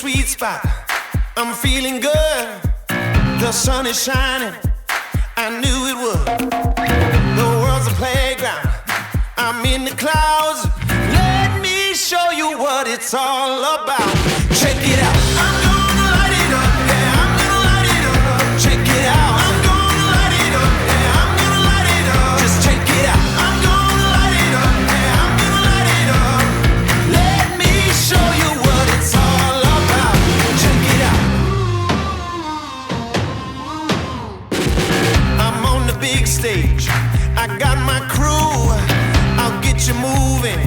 sweet spot. I'm feeling good. The sun is shining. I knew it would. The world's a playground. I'm in the clouds. Let me show you what it's all about. Check it out. I'm gonna light it up. Yeah, I'm gonna light it up. Check it out. I'm gonna light it up. Yeah, I'm gonna light it up. Just check it out. I'm gonna light it up. Yeah, I'm gonna light it up. Let me show you what it's all about. Check it out. I'm on the big stage. I got my crew. I'll get you moving.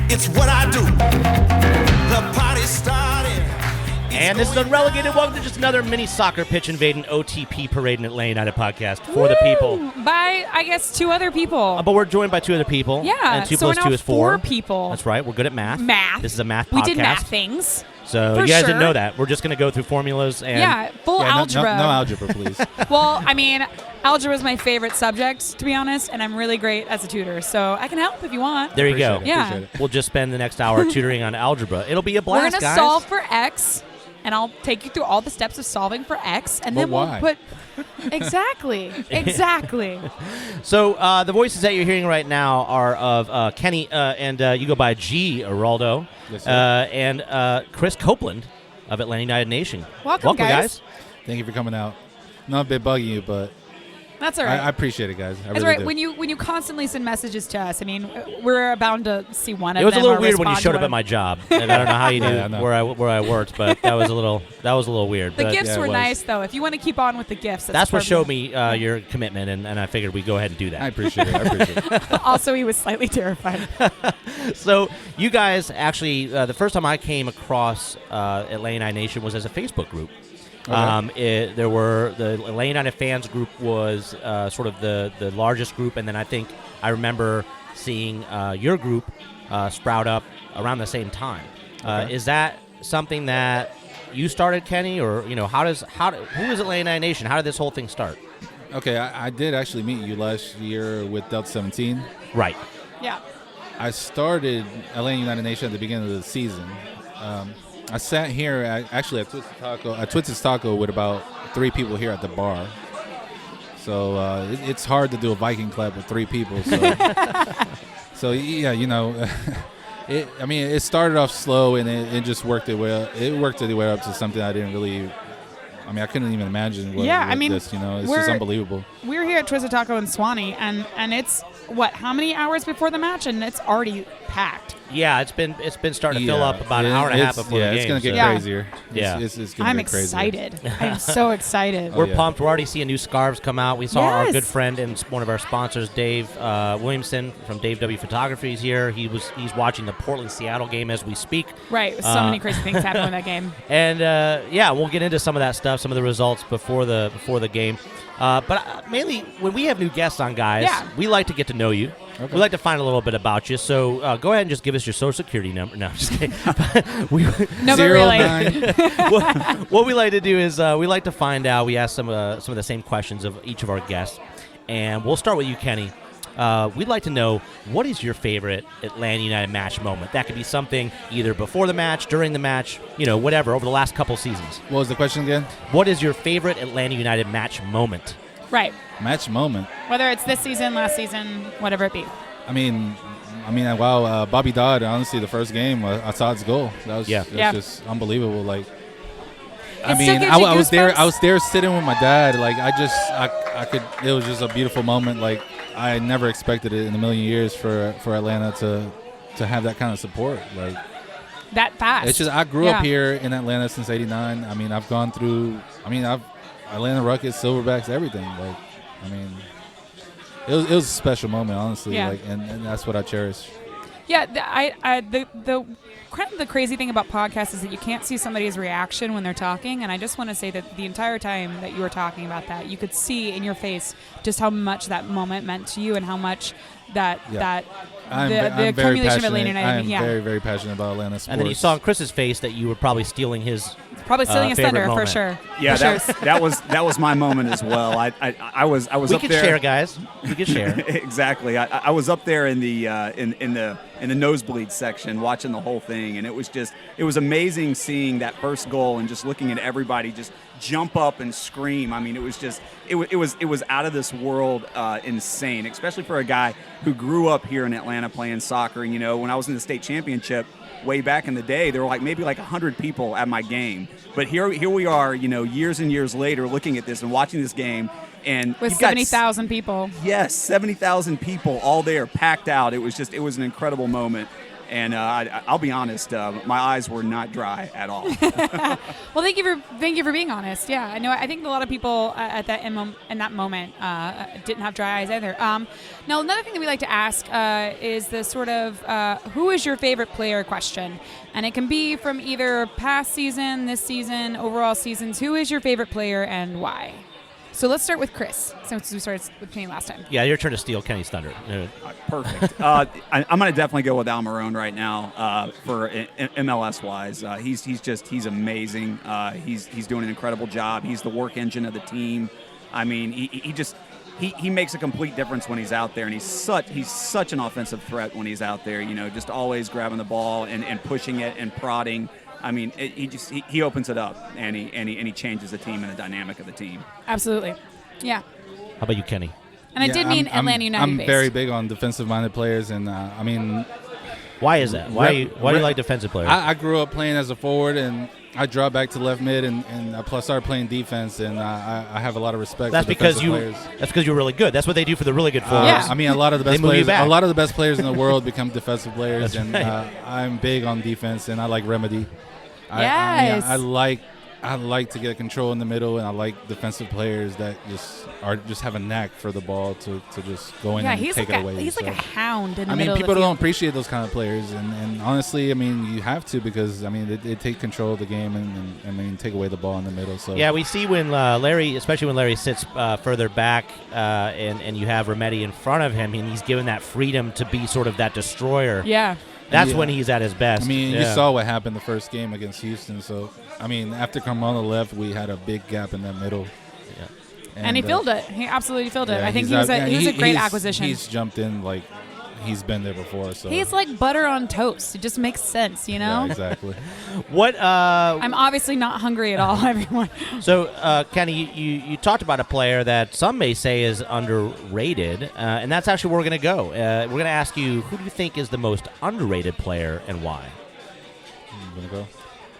It's what I do. The party's started. And this is Unrelegated. Welcome to just another mini soccer pitch invading OTP Parade and Atlanta United podcast for the people. By, I guess, 2 other people. But we're joined by 2 other people. Yeah. And 2 so plus we're 2 now is 4. 4 people. That's right. We're good at math. This is a math podcast. We did math things. So you guys didn't know that. We're just going to go through formulas. And full algebra. No algebra, please. Well, I mean, algebra is my favorite subject, to be honest, and I'm really great as a tutor. So I can help if you want. There you go. Yeah. We'll just spend the next hour tutoring on algebra. It'll be a blast, We're going to guys. solve for X, and I'll take you through all the steps of solving for X, and then we'll put... Exactly. So the voices that you're hearing right now are of Kenny, and you go by G. Araldo, Yes, sir. and Chris Copeland of Atlanta United Nation. Welcome, guys. Thank you for coming out. Not a bit bugging you, but That's all right. I appreciate it, guys. I That's really right. do. When you constantly send messages to us, I mean, we're bound to see one of them. It was a little or weird when you respond showed to up at one. my job, and I don't know how you knew Yeah, I know. where I worked, but that was a little weird. The but gifts yeah, it were was. nice, though. If you want to keep on with the gifts, that's what perfect. showed me your commitment, and I figured we'd go ahead and do I that. appreciate it. Also, he was slightly terrified. So you guys actually, the first time I came across Atlanta United Nation was as a Facebook group. Okay. There were the Atlanta United fans group was sort of the largest group, and then I remember seeing your group sprout up around the same time. Okay. Is that something that you started, Kenny, or who is Atlanta United Nation? How did this whole thing start? Okay, I did actually meet you last year with Delta 17. Right. Yeah. I started Atlanta United Nation at the beginning of the season. I sat here at Twisted Taco with about 3 people here at the bar. So it's hard to do a Viking club with 3 people. So, so yeah, it started off slow and it just worked its way up to something I didn't really. I couldn't even imagine what this. It's just unbelievable. We're here at Twisted Taco in Suwanee, and it's how many hours before the match, and it's already packed. Yeah, it's been starting to fill up about an hour and a half before the game. It's going to get so. crazier. Yeah. It's going to get I'm crazier. excited. I'm so excited. We're yeah. pumped. We're already seeing new scarves come out. We saw our Yes. good friend and one of our sponsors, Dave Williamson from Dave W. Photography, is here. He's watching the Portland-Seattle game as we speak. Right. So many crazy things happened in that game. And we'll get into some of that stuff, some of the results before the game. But mainly when we have new guests on, guys, we like to get to know you. Okay. We like to find a little bit about you. So go ahead and just give us your social security number. No, just kidding. No, but really. 09. What we like to do is we like to find out. We ask some of the same questions of each of our guests, and we'll start with you, Kenny. We'd like to know, what is your favorite Atlanta United match moment? That could be something either before the match, during the match, whatever, over the last couple seasons. What was the question again? What is your favorite Atlanta United match moment? Right. Match moment. Whether it's this season, last season, whatever it be. Wow, Bobby Dodd, honestly, the first game, Assad's goal. That was just unbelievable. Like, I was there sitting with my dad. Like, I could, it was just a beautiful moment. Like, I never expected it in a million years for Atlanta to have that kind of support. Like, that fast. it's just, I grew up here in Atlanta since '89. I've gone through, Atlanta Rockets, Silverbacks, everything. Like, it was a special moment, honestly. Yeah. Like, and that's what I cherish. Yeah, the kind of the crazy thing about podcasts is that you can't see somebody's reaction when they're talking, and I just want to say that the entire time that you were talking about that, you could see in your face just how much that moment meant to you and how much that the accumulation of Atlanta United. I am very, very passionate about Atlanta sports. And then you saw in Chris's face that you were probably stealing his. Probably stealing his thunder moment. for sure. Yeah, For that was my moment as well. I was We up could there. share, guys. We could share. Exactly. I was up there in the in the nosebleed section watching the whole thing, and it was amazing seeing that first goal and just looking at everybody just jump up and scream. I mean, it was out of this world insane, especially for a guy who grew up here in Atlanta playing soccer. And when I was in the state championship way back in the day, there were maybe 100 people at my game. But here we are, years and years later, looking at this and watching this game, and with 70,000 people. Yes, 70,000 people all there, packed out. It was an incredible moment. And I'll be honest, my eyes were not dry at all. Well, thank you for being honest. Yeah, I know. I think a lot of people at that in that moment didn't have dry eyes either. Now, another thing that we like to ask is the sort of who is your favorite player question, and it can be from either past season, this season, overall seasons. Who is your favorite player and why? So let's start with Chris, since we started with Kenny last time. Yeah, your turn to steal Kenny's thunder. Perfect. I'm going to definitely go with Almiron right now for MLS-wise. He's amazing. He's doing an incredible job. He's the work engine of the team. I mean, he makes a complete difference when he's out there, and he's such an offensive threat when he's out there. Just always grabbing the ball and pushing it and prodding. I mean, he opens it up and he changes the team and the dynamic of the team. Absolutely, yeah. How about you, Kenny? And I did mean Atlanta United. I'm very big on defensive-minded players, and I mean, why is that? Why do you like defensive players? I grew up playing as a forward, and I dropped back to left mid, and I started playing defense, and I have a lot of respect. That's for because players. That's because you're really good. That's what they do for the really good forwards. Yeah. I mean, a lot of the best They move you players. back. A lot of the best players in the world become defensive players, That's and right. I'm big on defense, and I like remedy. Yes. I like to get control in the middle, and I like defensive players that just have a knack for the ball to just go in and take it away. He's like a hound in the I mean, middle of the people field. don't appreciate those kind of players, and honestly, I mean, you have to, because I mean, they take control of the game and take away the ball in the middle. So Yeah, we see when Larry, especially when Larry sits further back, and you have Remedi in front of him, and he's given that freedom to be sort of that destroyer. Yeah. That's Yeah. when he's at his best. I mean, Yeah. you saw what happened the first game against Houston. So, I mean, after Carmona left, we had a big gap in that middle. Yeah. And he filled it. He absolutely filled it. Yeah, I think he's he was a great he's- acquisition. He's jumped in like he's been there before. So He's like butter on toast. It just makes sense, you know? Yeah, exactly. What? I'm obviously not hungry at all, everyone. So, Kenny, you talked about a player that some may say is underrated, and that's actually where we're going to go. We're going to ask you, who do you think is the most underrated player and why? You wanna go?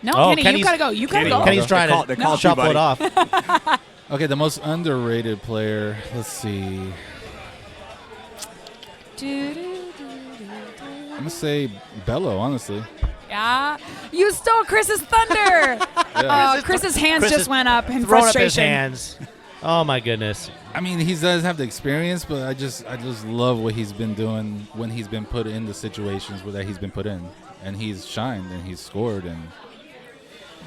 No, Oh, Kenny, Kenny's- you gotta go. You gotta Kenny, go. Kenny's trying They to called you, shuffle it buddy. off. Okay, the most underrated player. Let's see. I'm gonna say Bello, honestly. Yeah. You stole Chris's thunder. Chris's hands Chris just is went up in Throwing up his frustration. hands. Oh, my goodness. I mean, he does have the experience, but I just love what he's been doing when he's been put in the situations that he's been put in, and he's shined and he's scored, and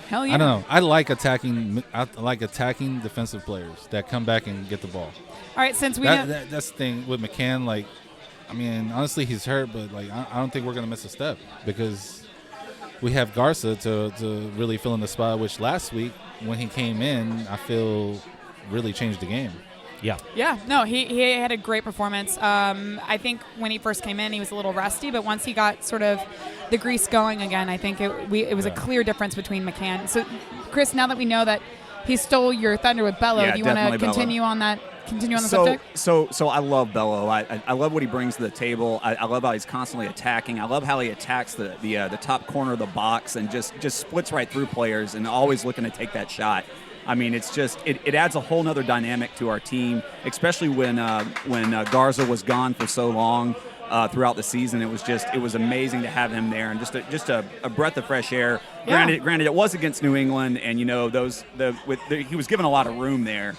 Hell yeah. I don't know. I like attacking defensive players that come back and get the ball. All right, since we know. That's the thing with McCann. Like, I mean, honestly, he's hurt, but like, I don't think we're gonna miss a step because we have Garza to really fill in the spot. Which last week when he came in, I feel really changed the game. Yeah. Yeah, no, he had a great performance. I think when he first came in, he was a little rusty, but once he got sort of the grease going again, I think it was a clear difference between McCann. So, Chris, now that we know that he stole your thunder with Bello, Yeah, do you want to definitely Bello. continue on that? Continue on the subject? So I love Bello. I love what he brings to the table. I love how he's constantly attacking. I love how he attacks the top corner of the box and just splits right through players and always looking to take that shot. I mean, it's just it adds a whole nother dynamic to our team, especially when Garza was gone for so long throughout the season. It was amazing to have him there and just a breath of fresh air. Yeah. Granted, it was against New England, and he was given a lot of room there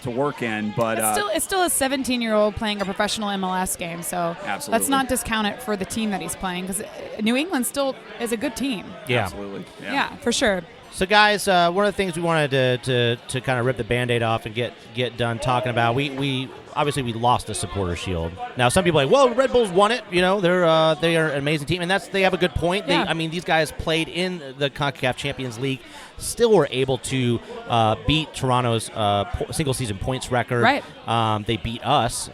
to work in, but It's still a 17-year-old playing a professional MLS game, so Absolutely. let's not discount it for the team that he's playing because New England still is a good team. Yeah. absolutely, Yeah, for sure. So, guys, one of the things we wanted to kind of rip the Band-Aid off and get done talking about, we obviously we lost the Supporter Shield. Now, some people are like, well, Red Bulls won it. You know, they are an amazing team, and they have a good point. Yeah. These guys played in the CONCACAF Champions League, still were able to beat Toronto's single-season points record. Right. They beat us.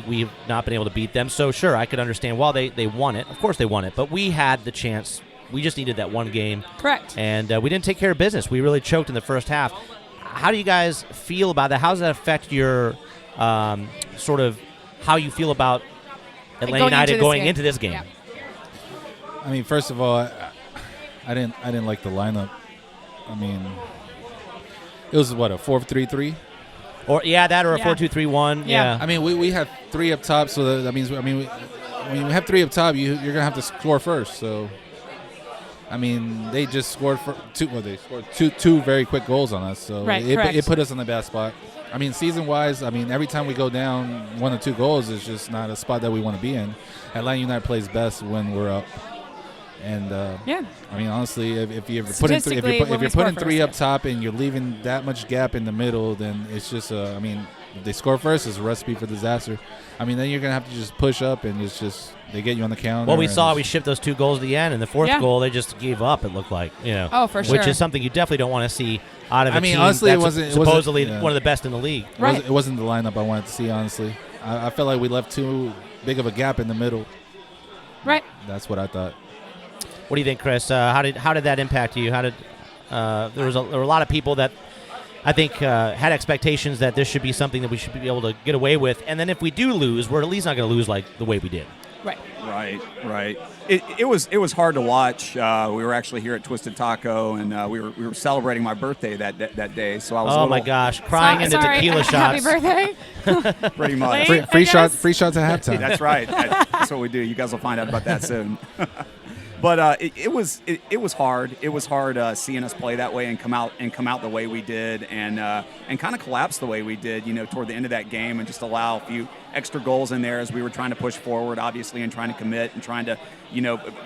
We've not been able to beat them. So, sure, I could understand. Well, they won it. Of course they won it. But we had the chance. We just needed that one game. Correct. And we didn't take care of business. We really choked in the first half. How do you guys feel about that? How does that affect your sort of how you feel about Atlanta United going into this game? Yeah. I mean, first of all, I didn't like the lineup. I mean, it was what, a 4-3-3? Or that or a Yeah. 4-2-3-1. Yeah. I mean, we had three up top, so that means when you have three up top, you're gonna have to score first. So, I mean, they just scored they scored two very quick goals on us. So Right, it correct. put us in the bad spot. I mean, season-wise, I mean, every time we go down 1 or 2 goals, it's just not a spot that we want to be in. Atlanta United plays best when we're up. And Yeah. I mean, honestly, if you're putting three, Statistically, when we score three up first, top and you're leaving that much gap in the middle, then it's just I mean, if they score first, it's a recipe for disaster. I mean, then you're gonna have to just push up, and it's just they get you on the counter. Well, we and saw it's- we shipped those 2 goals at the end, and the fourth Yeah. goal they just gave up. It looked like, Oh, for which sure. is something you definitely don't want to see out of a I mean, team honestly, it that's wasn't supposedly yeah. one of the best in the league. Right. It wasn't the lineup I wanted to see. Honestly, I felt like we left too big of a gap in the middle. Right. That's what I thought. What do you think, Chris? How did that impact you? How did there were a lot of people that I think had expectations that this should be something that we should be able to get away with, and then if we do lose, we're at least not going to lose like the way we did. Right. Right. It was hard to watch. We were actually here at Twisted Taco, and we were celebrating my birthday that day. So I was. Oh my gosh, crying into Sorry. tequila Happy shots. birthday. Pretty much. Late. Free I shot, guess. free shots at halftime. That's right. That's what we do. You guys will find out about that soon. But it was hard. It was hard seeing us play that way and come out the way we did, and kind of collapse the way we did. Toward the end of that game, and just allow a few extra goals in there as we were trying to push forward, obviously, and trying to commit and trying to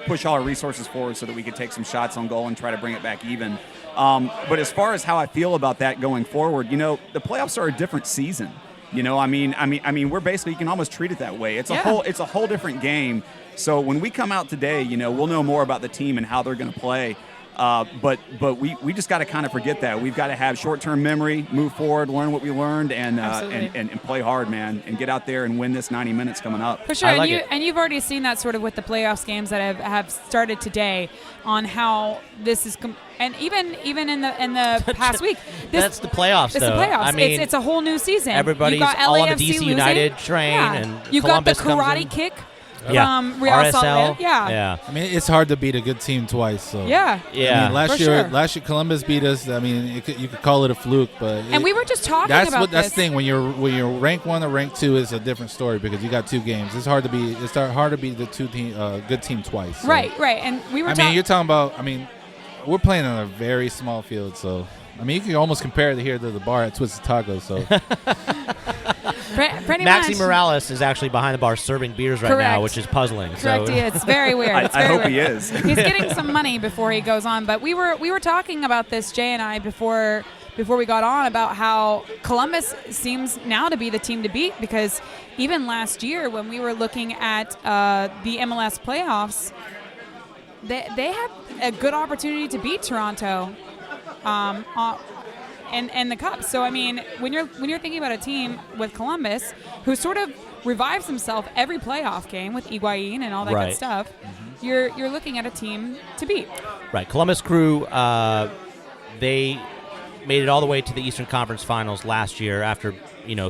push all our resources forward so that we could take some shots on goal and try to bring it back even. But as far as how I feel about that going forward, the playoffs are a different season. I mean, we're basically, you can almost treat it that way. It's a whole different game. So when we come out today, we'll know more about the team and how they're going to play. But we just got to kind of forget that. We've got to have short-term memory, move forward, learn what we learned, and play hard, man, and get out there and win this 90 minutes coming up. For sure, I like it. and you've already seen that sort of with the playoffs games that have started today, on how this is, and even in the past week. That's the playoffs, It's though. the playoffs. I mean, it's a whole new season. everybody's You've got all on the LAFC DC losing. United train, Yeah. and you've Columbus got the comes karate in. kick Yeah. from Real Salt RSL. Lake. Yeah. Yeah. I mean, it's hard to beat a good team twice. So Yeah. Yeah. I mean, For sure. last year Columbus beat us. I mean, you could call it a fluke, but And we were just talking that's about that's this. the thing. When you're rank 1 or rank 2 is a different story because you got 2 games. It's hard to be the good team twice. So. Right. And we were I mean, you're talking about. I mean, we're playing on a very small field, so I mean, you can almost compare it here to the bar at Twisted Taco. So pretty Maxi much. Morales is actually behind the bar serving beers right Correct. now, which is puzzling. Correct. So Yeah, it's very weird. It's I very hope he weird. is. He's getting some money before he goes on. But we were talking about this, Jay and I, before we got on, about how Columbus seems now to be the team to beat, because even last year when we were looking at the MLS playoffs, they had a good opportunity to beat Toronto and the Cup. So I mean, when you're thinking about a team with Columbus, who sort of revives himself every playoff game with Higuain and all that Right. good stuff, you're looking at a team to beat. right, Columbus Crew, they made it all the way to the Eastern Conference Finals last year after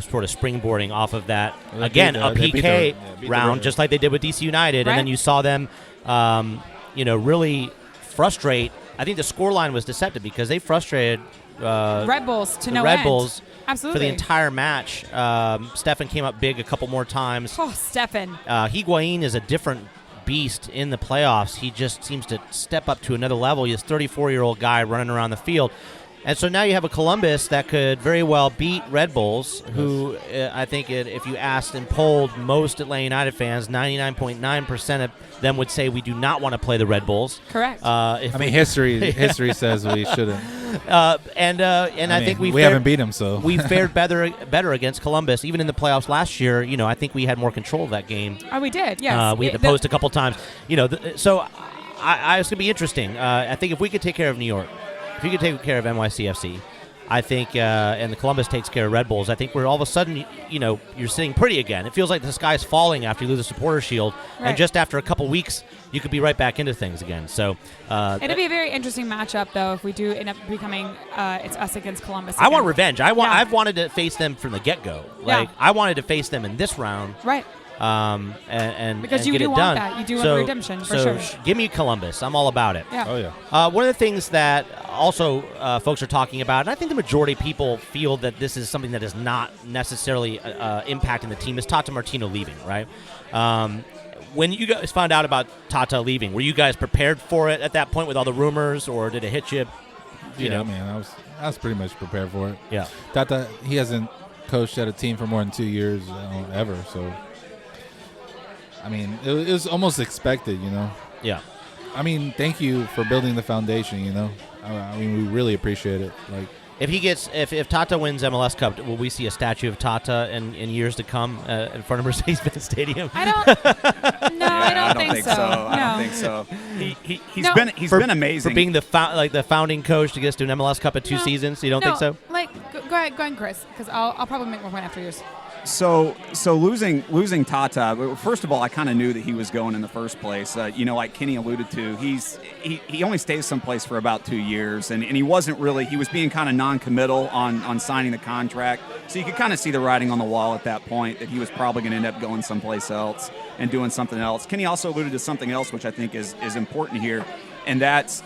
sort of springboarding off of that They again beat a the- they beat PK the round, Red- just like they did with DC United, Right. and then you saw them really frustrate. I think the scoreline was deceptive because they frustrated Red Bulls to the no Red end. Bulls Absolutely. for the entire match. Stefan came up big a couple more times. Oh, Stefan. Higuain is a different beast in the playoffs. He just seems to step up to another level. He's a 34-year-old guy running around the field. And so now you have a Columbus that could very well beat Red Bulls, who I think if you asked and polled most Atlanta United fans, 99.9% of them would say we do not want to play the Red Bulls. Correct. History says we shouldn't. I think we haven't beat them, so we fared better against Columbus, even in the playoffs last year. I think we had more control of that game. Oh, we did. Yes. We had to post a couple times. So it's going to be interesting. I think if we could take care of New York, if you could take care of NYCFC, I think, and the Columbus takes care of Red Bulls, I think we're all of a sudden, you're sitting pretty again. It feels like the sky's falling after you lose the supporter shield, right. and just after a couple weeks, you could be right back into things again. So it'll be a very interesting matchup, though, if we do end up becoming it's us against Columbus. I want again. revenge. I've wanted to face them from the get-go. Like I wanted to face them in this round. Right. And because and you get do it want done. that. You do want redemption, for so sure. Give me Columbus. I'm all about it. Yeah. Oh, yeah. One of the things that also folks are talking about, and I think the majority of people feel that this is something that is not necessarily impacting the team, is Tata Martino leaving, right? When you guys found out about Tata leaving, were you guys prepared for it at that point with all the rumors, or did it hit you? Man, I was pretty much prepared for it. Yeah. Tata, he hasn't coached at a team for more than 2 years ever, so it was almost expected, Yeah. Thank you for building the foundation, we really appreciate it. Like, if Tata wins MLS Cup, will we see a statue of Tata in years to come in front of Mercedes-Benz Stadium? I don't. No, Yeah, I don't think so. I don't think so. He's been amazing for being the founding coach to get us to an MLS Cup at 2 seasons. You don't think so? Like, go ahead, Chris, because I'll probably make more point after yours. So losing Tata, first of all, I kind of knew that he was going in the first place. Like Kenny alluded to, he only stays someplace for about 2 years, and he wasn't really, he was being kind of non-committal on signing the contract. So you could kind of see the writing on the wall at that point that he was probably going to end up going someplace else and doing something else. Kenny also alluded to something else, which I think is important here, and that's,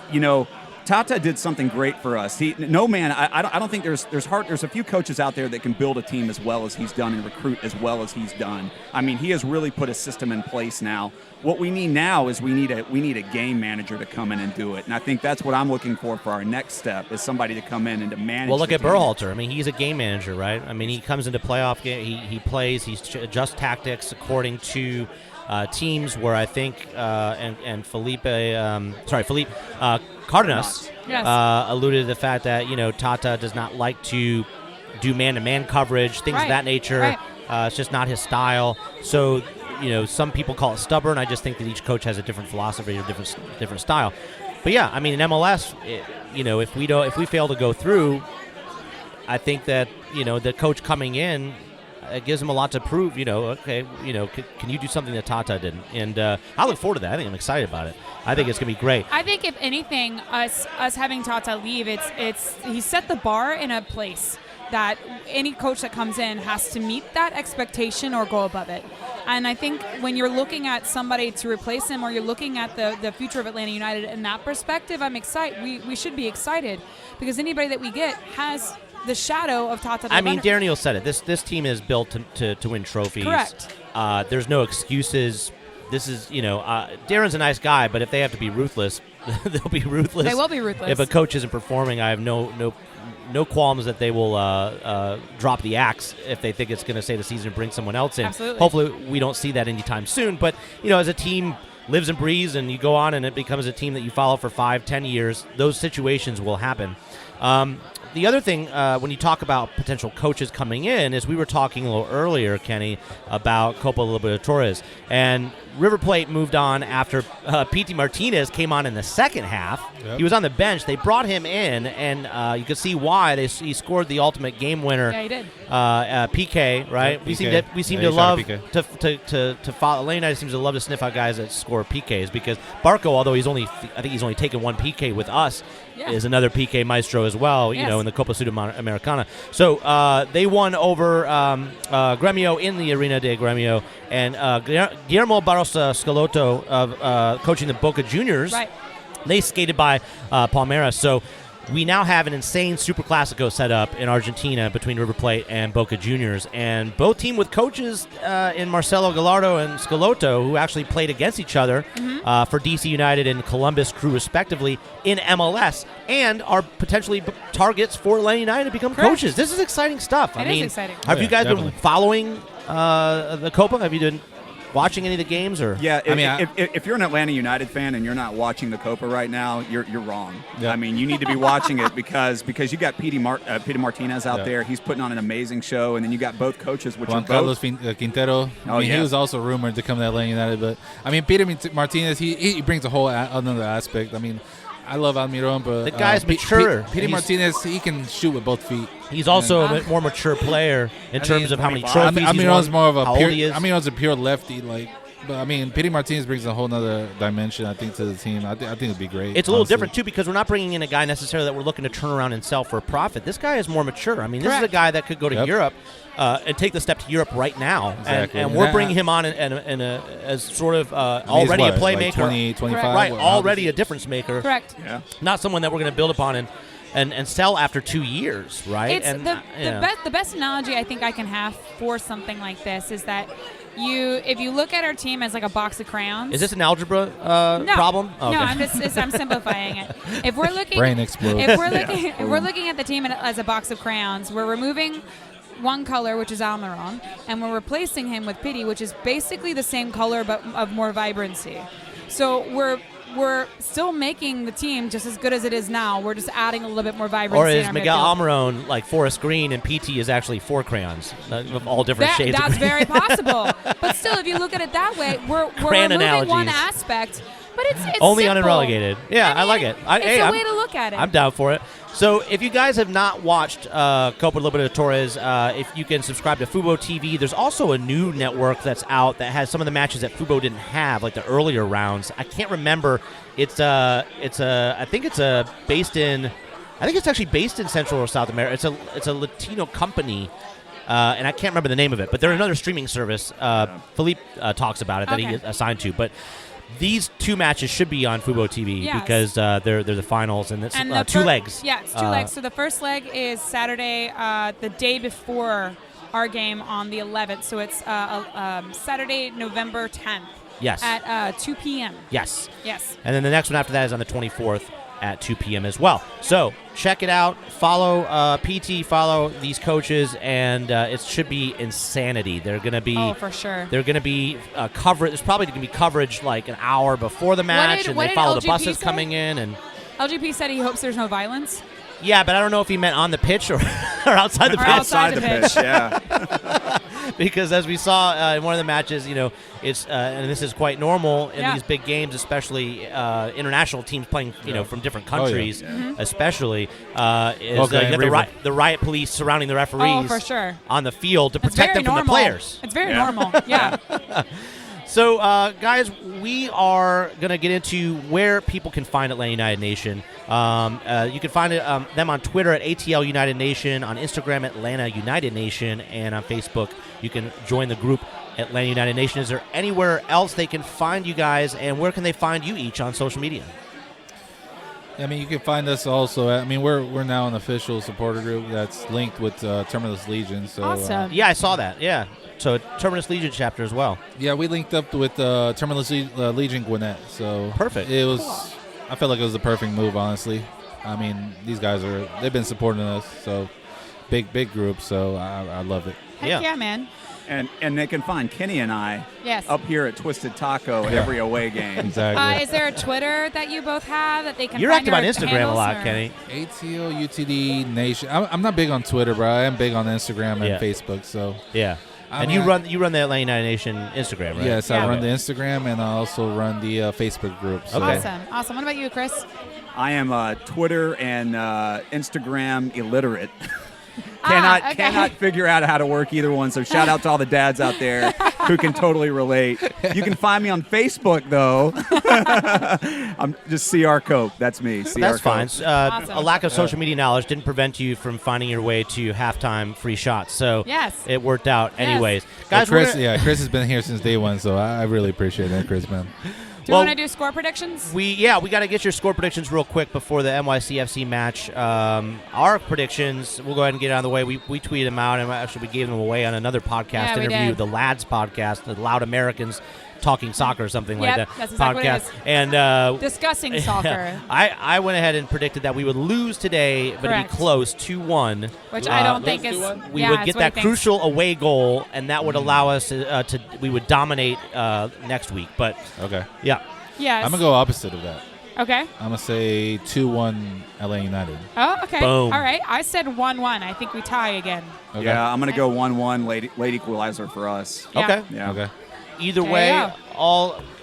Tata did something great for us. I don't think there's a few coaches out there that can build a team as well as he's done and recruit as well as he's done. He has really put a system in place now. What we need now is we need a game manager to come in and do it. And I think that's what I'm looking for our next step, is somebody to come in and to manage. Well, look the at team. Berhalter. He's a game manager, right? he comes into playoff game, he plays, he adjusts tactics according to teams where I think Felipe Cardenas Yes. alluded to the fact that Tata does not like to do man-to-man coverage, things of that nature. Right. It's just not his style. So some people call it stubborn. I just think that each coach has a different philosophy or different style. But yeah, in MLS, if we fail to go through, I think that the coach coming in. It gives him a lot to prove, can you do something that Tata didn't? And I look forward to that. I think I'm excited about it. I think it's going to be great. I think if anything, us having Tata leave, he set the bar in a place that any coach that comes in has to meet that expectation or go above it. And I think when you're looking at somebody to replace him, or you're looking at the future of Atlanta United in that perspective, I'm excited. We should be excited, because anybody that we get has the shadow of Tata. Darren Neal said it. This team is built to win trophies. Correct. There's no excuses. This is, Darren's a nice guy, but if they have to be ruthless, they'll be ruthless. They will be ruthless. If a coach isn't performing, I have no qualms that they will drop the axe if they think it's going to save the season and bring someone else in. Absolutely. Hopefully we don't see that anytime soon. But, as a team lives and breathes and you go on and it becomes a team that you follow for 5-10 years, those situations will happen. The other thing, when you talk about potential coaches coming in, is we were talking a little earlier, Kenny, about Copa Libertadores. And River Plate moved on after P.T. Martinez came on in the second half. Yep. He was on the bench. They brought him in, and you could see why. He scored the ultimate game winner. Yeah, he did. PK, right? Yep, we seem to love to follow. Atlanta United seems to love to sniff out guys that score PKs, because Barco, although he's only taken one PK with us, is another PK maestro as well. Yes. In the Copa Sudamericana. So they won over Gremio in the Arena de Gremio, and Guillermo Barros Scalotto of coaching the Boca Juniors. Right. They skated by Palmeiras. So we now have an insane Super Classico set up in Argentina between River Plate and Boca Juniors, and both team with coaches in Marcelo Gallardo and Schelotto, who actually played against each other for DC United and Columbus Crew respectively in MLS, and are potentially targets for Atlanta United to become Correct. coaches. This is exciting stuff. It is exciting. Have you guys definitely been following the Copa? Have you been watching any of the games? Or Yeah, I mean, if you're an Atlanta United fan and you're not watching the Copa right now, you're wrong. Yeah. I mean, you need to be watching it because you got Peter Martinez out Yeah. there. He's putting on an amazing show, and then you got both coaches, which Juan are Carlos both. Quintero. Oh, I mean, yeah. he was also rumored to come to Atlanta United, but I mean, Peter Martinez, he brings a whole another aspect. I mean, I love Almiron, but The guy's mature. Peter He's- Martinez, he can shoot with both feet. he's also a more mature player in terms of how many 25. trophies he's Almiron's won, more of a how pure. old he is. Almiron's a pure lefty, but I mean, Peter Martinez brings a whole nother dimension, I think, to the team. I think it'd be great. It's a little honestly. different, too, because we're not bringing in a guy necessarily that we're looking to turn around and sell for a profit. This guy is more mature. I mean, this is a Correct. guy that could go to Yep. Europe and take the step to Europe right now. Exactly. And we're Yeah. bringing him on as sort of I mean, he's already what, a playmaker. like 20, 25? Right, What, already a difference maker. Correct. Yeah. Not someone that we're going to build upon and sell after 2 years, right? It's and, the best analogy I think I can have for something like this is that if you look at our team as like a box of crayons. Is this an algebra No. problem? No, I'm simplifying it. If we're looking, Brain explode. If we're looking at the team as a box of crayons, we're removing one color, which is Almiron, and we're replacing him with Pity, which is basically the same color but of more vibrancy. So we're still making the team just as good as it is now. We're just adding a little bit more vibrancy. Or in is our Miguel midfield. Almiron like forest green and PT is actually 4 crayons of all different shades That's of green? very possible. But still, if you look at it that way, we're Crayon removing one analogies. aspect. But it's Only simple. unrelegated. Yeah, I like it. It's a way to look at it. I'm down for it. So if you guys have not watched Copa Libertadores, if you can subscribe to Fubo TV, there's also a new network that's out that has some of the matches that Fubo didn't have, like the earlier rounds. I can't remember. I think it's actually based in Central or South America. It's a Latino company. And I can't remember the name of it, but they're another streaming service. Philippe talks about it that he Okay. is assigned to. But these 2 matches should be on Fubo TV Yes. because they're the finals, and it's And the 2 legs. Yeah, it's 2 legs. So the first leg is Saturday, the day before our game on the 11th. So it's Saturday, November 10th. Yes. At 2 p.m. Yes. Yes. And then the next one after that is on the 24th at 2 p.m. as well. So check it out. Follow PT, follow these coaches, and it should be insanity. They're going to be... Oh, for sure. They're going to be coverage. There's probably going to be coverage like an hour before the match, and what they did follow the LGP buses say? coming in. And LGP said he hopes there's no violence. yeah, but I don't know if he meant on the pitch or outside the Or pitch. outside the pitch. Yeah. Because as we saw in one of the matches, it's and this is quite normal in Yeah. these big games, especially international teams playing, from different Oh, yeah. countries, Mm-hmm. especially. Okay, You have River. the riot police surrounding the referees Oh, for sure. on the field to It's protect very them from normal. the players. It's very Yeah. normal. Yeah. So, guys, we are going to get into where people can find Atlanta United Nation. You can find them on Twitter at ATL United Nation, on Instagram at Atlanta United Nation, and on Facebook you can join the group Atlanta United Nation. Is there anywhere else they can find you guys, and where can they find you each on social media? I mean, you can find us also. We're now an official supporter group that's linked with Terminus Legion. So, Awesome. Yeah, I saw that. Yeah. So, Terminus Legion Chapter as well. yeah, we linked up with Terminus Legion Gwinnett. So Perfect. It was. I felt like it was the perfect move, honestly. I mean, these guys they've been supporting us. So big group. So I love it. Heck yeah, man. And they can find Kenny and I Yes. up here at Twisted Taco every away game. Exactly. Is there a Twitter that you both have that they can You're find active on your Instagram a handles, lot, or- Kenny. ATL UTD Nation. I'm not big on Twitter, bro. I am big on Instagram and Yeah. Facebook. So Yeah. I And mean, you run the Atlanta United Nation Instagram, right? yes, Yeah. I run the Instagram and I also run the Facebook group. So. Okay. Awesome. What about you, Chris? I am Twitter and Instagram illiterate. Okay. Cannot figure out how to work either one. So shout out to all the dads out there who can totally relate. You can find me on Facebook though. I'm just CR Cope. That's me. CR That's Cope. fine. Awesome. A lack of social media knowledge didn't prevent you from finding your way to halftime free shots. So Yes. it worked out Yes. anyways. Well, Guys, we're Chris, gonna- Chris has been here since day one, so I really appreciate that, Chris, man. Do you want to do score predictions? We got to get your score predictions real quick before the NYCFC match. Our predictions, we'll go ahead and get it out of the way. We tweeted them out, and actually we gave them away on another podcast interview, the Lads podcast, the Loud Americans Talking Soccer or something like that. That's exactly podcast. what it is. And discussing soccer. I went ahead and predicted that we would lose today, but it'd be close 2-1. Which I don't think is. We would get that crucial away goal, and that would allow us to we would dominate next week. But okay, yes. I'm gonna go opposite of that. Okay. I'm gonna say 2-1 LA United. Oh, okay. Boom. All right. I said 1-1. I think we tie again. Okay. Yeah, I'm gonna go 1-1 late equalizer for us. Yeah. Okay. Yeah. Okay. Either There way, you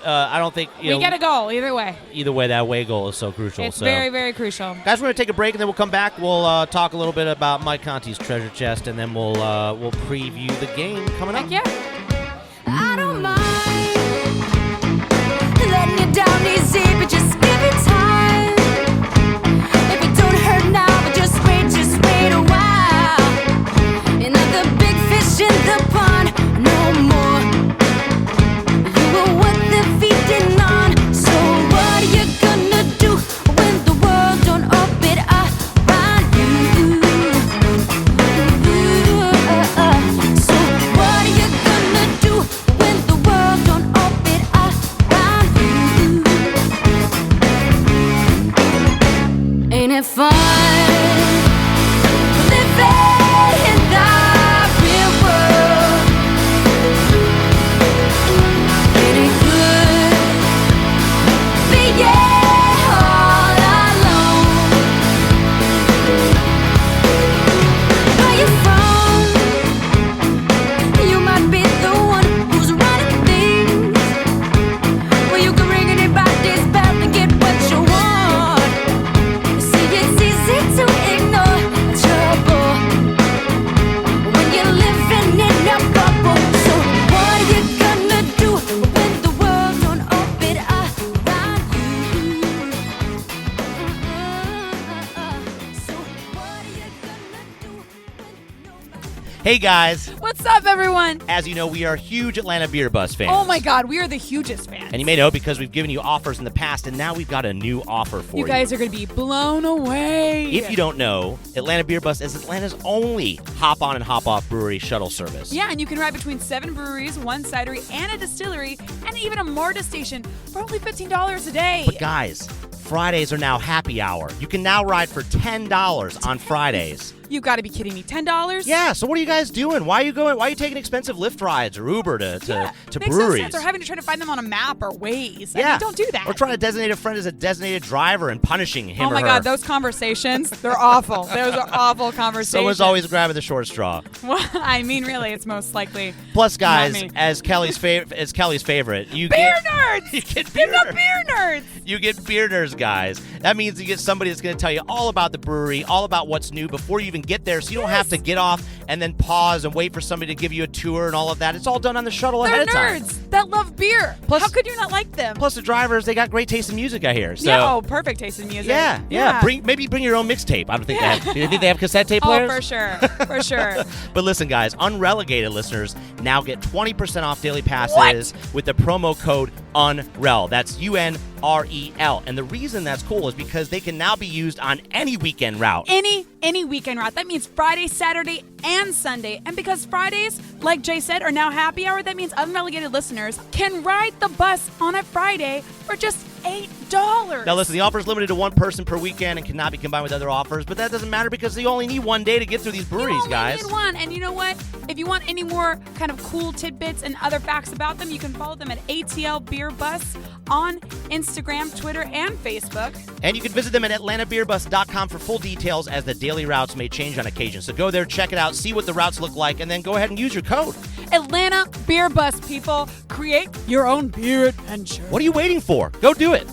I don't think we get a goal either way. Either way, that away goal is so crucial. It's very, very crucial. Guys, we're going to take a break, and then we'll come back. We'll talk a little bit about Mike Conti's treasure chest, and then we'll preview the game coming up. Heck yeah. I don't mind letting you down easy, but just give it time. If it don't hurt now, but just wait a while. Another big fish in the pond, no more. You were what they're feeding on. So what are you gonna do when the world don't orbit around you? So what are you gonna do when the world don't orbit around you? Ain't it fun living in the real world? Ain't it good being all alone? Where you from? You might be the one who's running things. Well, you can ring anybody's bell and get what you want. You see, it's easy to ignore trouble when you're living in a bubble. So what are you gonna do when the world don't orbit around you? So what are you gonna do when nobody... Hey, guys. What's up, everyone? As you know, we are huge Atlanta Beer Bus fans. Oh, my God. We are the hugest fans. And you may know because we've given you offers in the past, and now we've got a new offer for you. You guys are going to be blown away. If you don't know, Atlanta Beer Bus is Atlanta's only hop-on and hop-off brewery shuttle service. Yeah, and you can ride between 7 breweries, 1 cidery, and a distillery, and even a mortar station for only $15 a day. But guys, Fridays are now happy hour. You can now ride for $10 on Fridays. You got to be kidding me. $10? Yeah, so what are you guys doing? Why are you taking expensive Lyft rides or Uber to Makes breweries? no sense. Or having to try to find them on a map or Waze. I mean, don't do that. Or trying to designate a friend as a designated driver and punishing him or her. Oh my God, those conversations, they're awful. Those are awful conversations. Someone's always grabbing the short straw. Well, I mean, really, it's most likely. Plus, guys, not me. as Kelly's favorite, you Beer get nerds! you get Give beer the beer nerds! You get beer nerds, guys. That means you get somebody that's going to tell you all about the brewery, all about what's new before you even get there, so you don't have to get off and then pause and wait for somebody to give you a tour and all of that. It's all done on the shuttle They're ahead of time. nerds that love beer. Plus- How could you not like them? Plus, the drivers, they got great taste in music, I hear. So, yeah, perfect taste in music. yeah. Maybe bring your own mixtape. I don't think they have. Do you think they have cassette tape Oh, players? for sure. For sure. But listen, guys, Unrelegated listeners now get 20% off daily passes with the promo code UNREL. That's UNREL. And the reason that's cool is because they can now be used on any weekend route. Any weekend route. That means Friday, Saturday, and Sunday. And because Fridays, like Jay said, are now happy hour, that means Unrelegated listeners can ride the bus on a Friday for just $8. Now, listen, the offer is limited to one person per weekend and cannot be combined with other offers, but that doesn't matter because you only need one day to get through these breweries, you only guys. need one. And you know what? If you want any more kind of cool tidbits and other facts about them, you can follow them at ATL Beer Bus on Instagram, Twitter, and Facebook. And you can visit them at atlantabeerbus.com for full details, as the daily routes may change on occasion. So go there, check it out, see what the routes look like, and then go ahead and use your code. Atlanta Beer Bus, people. Create your own beer adventure. What are you waiting for? Go do it.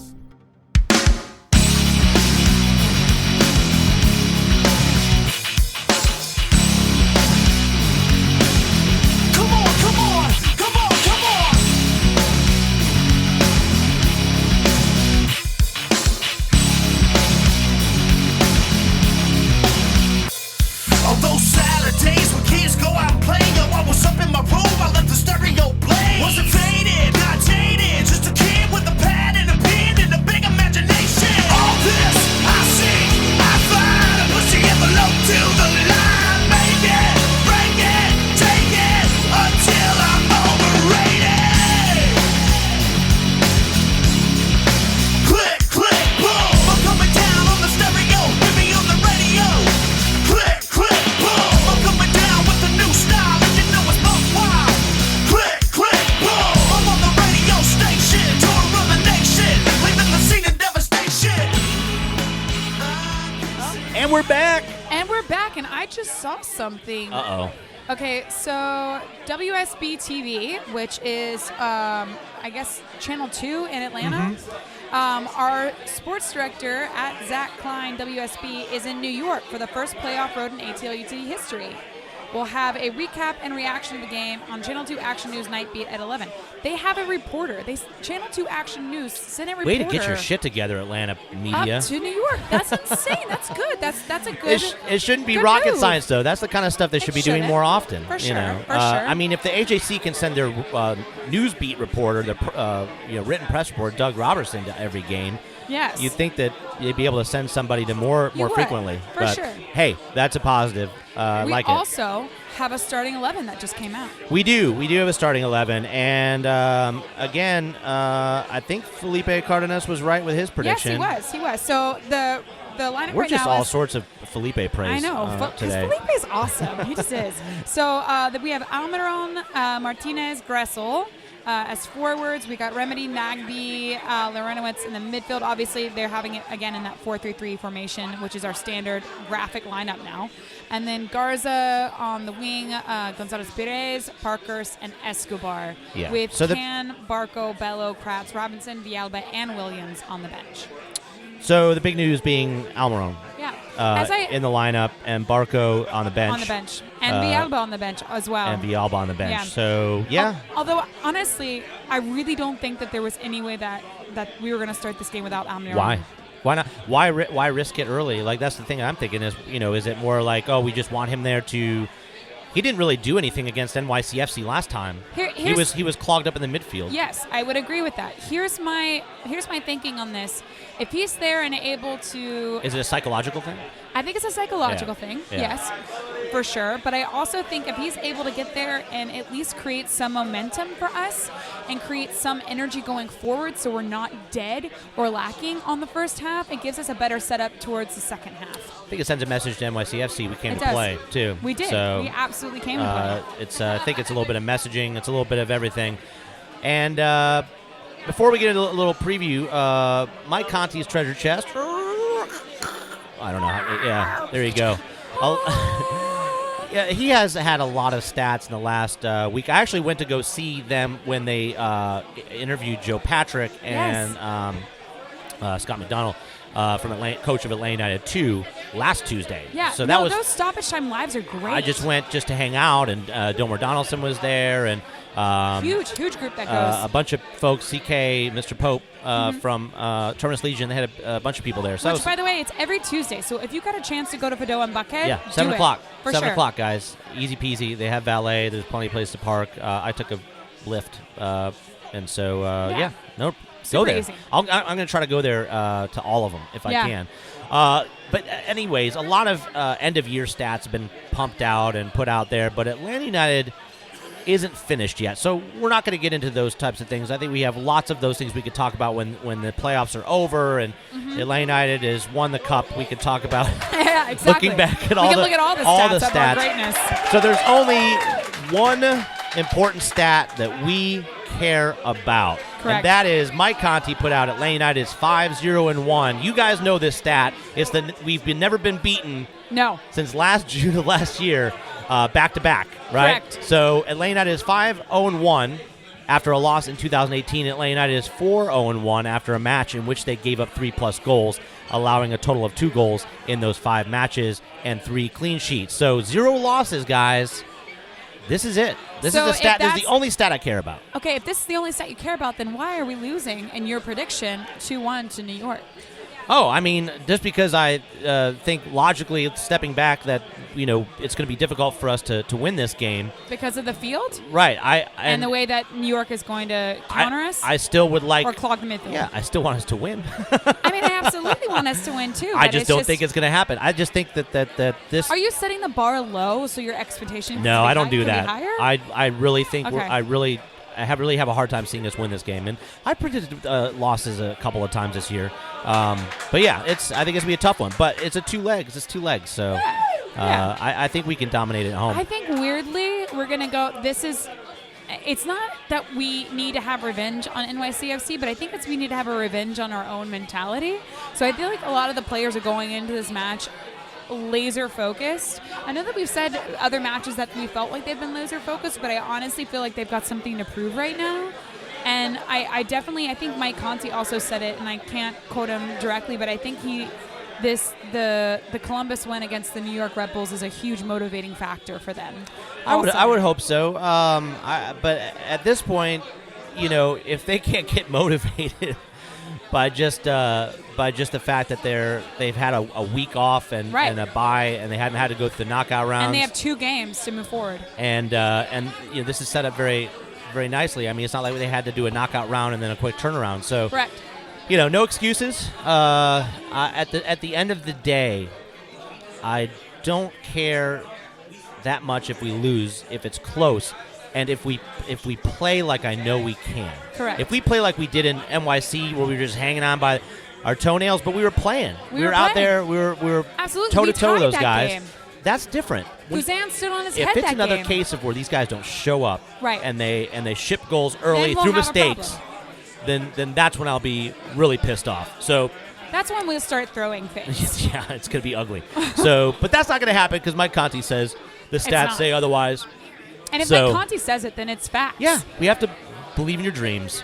Although Saturdays when kids go out and play, yo, I was up in my room, I let the stereo play. Wasn't faded, not jaded, just a kid with a pad And we're back. And we're back, and I just saw something. Uh-oh. Okay, so WSB TV, which is, I guess, Channel 2 in Atlanta. Our sports director at Zach Klein, WSB, is in New York for the first playoff road in ATLUT history. We'll have a recap and reaction to the game on Channel 2 Action News Night Beat at 11. They have a reporter. Channel 2 Action News sent a reporter. Way to get your shit together, Atlanta media. Up to New York. That's insane. That's good. That's a good. It shouldn't be good rocket move. science, though. That's the kind of stuff they should be doing shouldn't. more often. For sure, You know? for sure. I mean, if the AJC can send their news beat reporter, their written press reporter, Doug Robertson, to every game, Yes. you'd think that you'd be able to send somebody to more You would, frequently. for But sure. hey, that's a positive. We like it. also have a starting 11 that just came out. We do have a starting 11, and again, I think Felipe Cardenas was right with his prediction. Yes, he was. So the lineup We're right just now all is, sorts of Felipe praise. I know, because today. Felipe's awesome. He just is. So we have Almiron, Martinez, Gressel. As forwards, we got Remedy, Nagby, Lorenowitz in the midfield. Obviously, they're having it again in that 4-3-3 formation, which is our standard graphic lineup now. And then Garza on the wing, Gonzalez Perez, Parkers, and Escobar. Yeah. With So Can, Barco, Bello, Kratz, Robinson, Villalba, and Williams on the bench. So the big news being Almiron Yeah. in the lineup, and Barco on the bench. On the bench. And Villalba on the bench as well. And Villalba on the bench. Yeah. So, yeah. Although, honestly, I really don't think that there was any way that we were going to start this game without Almiron. Why? Why not? Why risk it early? Like, that's the thing I'm thinking is, is it more like, oh, we just want him there to... He didn't really do anything against NYCFC last time. He was clogged up in the midfield. Yes, I would agree with that. Here's my thinking on this. If he's there and able to... Is it a psychological thing? I think it's a psychological thing, Yeah. yes, for sure. But I also think if he's able to get there and at least create some momentum for us and create some energy going forward so we're not dead or lacking on the first half, it gives us a better setup towards the second half. I think it sends a message to NYCFC. We came It to does. play, too. We did. So, We absolutely came to play. it's I think it's a little bit of messaging. It's a little bit of everything. And before we get into a little preview, Mike Conti's treasure chest. I don't know. Yeah, there you go. Yeah, he has had a lot of stats in the last week. I actually went to go see them when they interviewed Joe Patrick and Scott McDonald from coach of Atlanta United 2 last Tuesday. Yeah, so that was those stoppage time lives are great. I just went just to hang out, and Dilmer Donaldson was there, and huge group that goes. a bunch of folks, CK, Mr. Pope from Terminus Legion. They had a bunch of people there. So Which, by the way, it's every Tuesday. So if you got a chance to go to Fado and Buckhead, yeah, do 7 it, o'clock. for 7 sure. o'clock, guys. Easy peasy. They have valet. There's plenty of place to park. I took a lift, and so Yeah. nope. Super Go there. easy. I'm going to try to go there to all of them if I Yeah. can. But anyways, a lot of end-of-year stats have been pumped out and put out there, but Atlanta United isn't finished yet. So we're not going to get into those types of things. I think we have lots of those things we could talk about when the playoffs are over and Atlanta United has won the cup. We could talk about Yeah, exactly. looking back at we all can the look at all the all stats the of our stats. greatness. So there's only one important stat that we care about. Correct. And that is Mike Conti put out Atlanta United is 5-0-1. You guys know this stat. It's we've never been beaten No. since last June of last year, back to back, right? Correct. So Atlanta United is 5-0-1 after a loss in 2018. Atlanta United is 4-0-1 after a match in which they gave up 3+ goals, allowing a total of 2 goals in those 5 matches and 3 clean sheets. So 0 losses, guys. This is it. This So is the if stat. This is that's- the only stat I care about. Okay, if this is the only stat you care about, then why are we losing in your prediction 2-1 to New York? Oh, I mean, just because I think logically, stepping back, that it's going to be difficult for us to win this game. Because of the field? Right. And the way that New York is going to counter us? I still would like. Or clog the midfield? Yeah, I still want us to win. I mean, I absolutely want us to win, too. I but just don't think it's going to happen. I just think that this. Are you setting the bar low so your expectations No, I don't do can that. be higher? I really think Okay. I really have a hard time seeing us win this game, and I predicted losses a couple of times this year. But yeah, I think it's gonna be a tough one. But it's It's 2 legs. So Yeah. I think we can dominate it at home. I think weirdly we're going to go – it's not that we need to have revenge on NYCFC, but I think we need to have a revenge on our own mentality. So I feel like a lot of the players are going into this match laser focused. I know that we've said other matches that we felt like they've been laser focused, but I honestly feel like they've got something to prove right now. And I think Mike Conti also said it, and I can't quote him directly, but I think the Columbus win against the New York Red Bulls is a huge motivating factor for them. I would hope so. But at this point, if they can't get motivated by just the fact that they've had a week off and a bye, and they haven't had to go through the knockout rounds, and they have 2 games to move forward, and this is set up very, very nicely. I mean, it's not like they had to do a knockout round and then a quick turnaround. So correct. No excuses. At the end of the day, I don't care that much if we lose, if it's close, and if we play like I know we can. Correct. If we play like we did in NYC, where we were just hanging on by our toenails, but we were playing. We were out there. We were absolutely toe to toe with those that guys. Game. That's different. Kuzan stood on his head If it's that another game. case of where these guys don't show up, and they ship goals early Then we'll through have a mistakes, problem. then that's when I'll be really pissed off. So that's when we'll start throwing things. yeah, it's going to be ugly. But that's not going to happen because Mike Conti says the stats say otherwise. And if Mike Conti says it, then it's facts. Yeah, we have to believe in your dreams.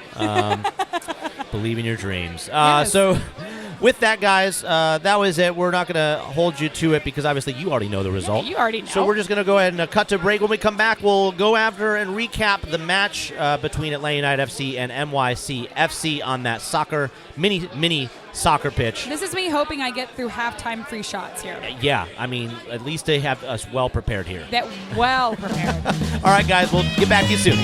Believe in your dreams. Yes. So with that, guys, that was it. We're not going to hold you to it because obviously you already know the result. Yeah, you already know. So we're just going to go ahead and cut to break. When we come back, we'll go after and recap the match between Atlanta United FC and NYCFC on that mini soccer pitch. This is me hoping I get through halftime free shots here. Yeah, I mean, at least they have us well prepared here. That well prepared. All right, guys, we'll get back to you soon.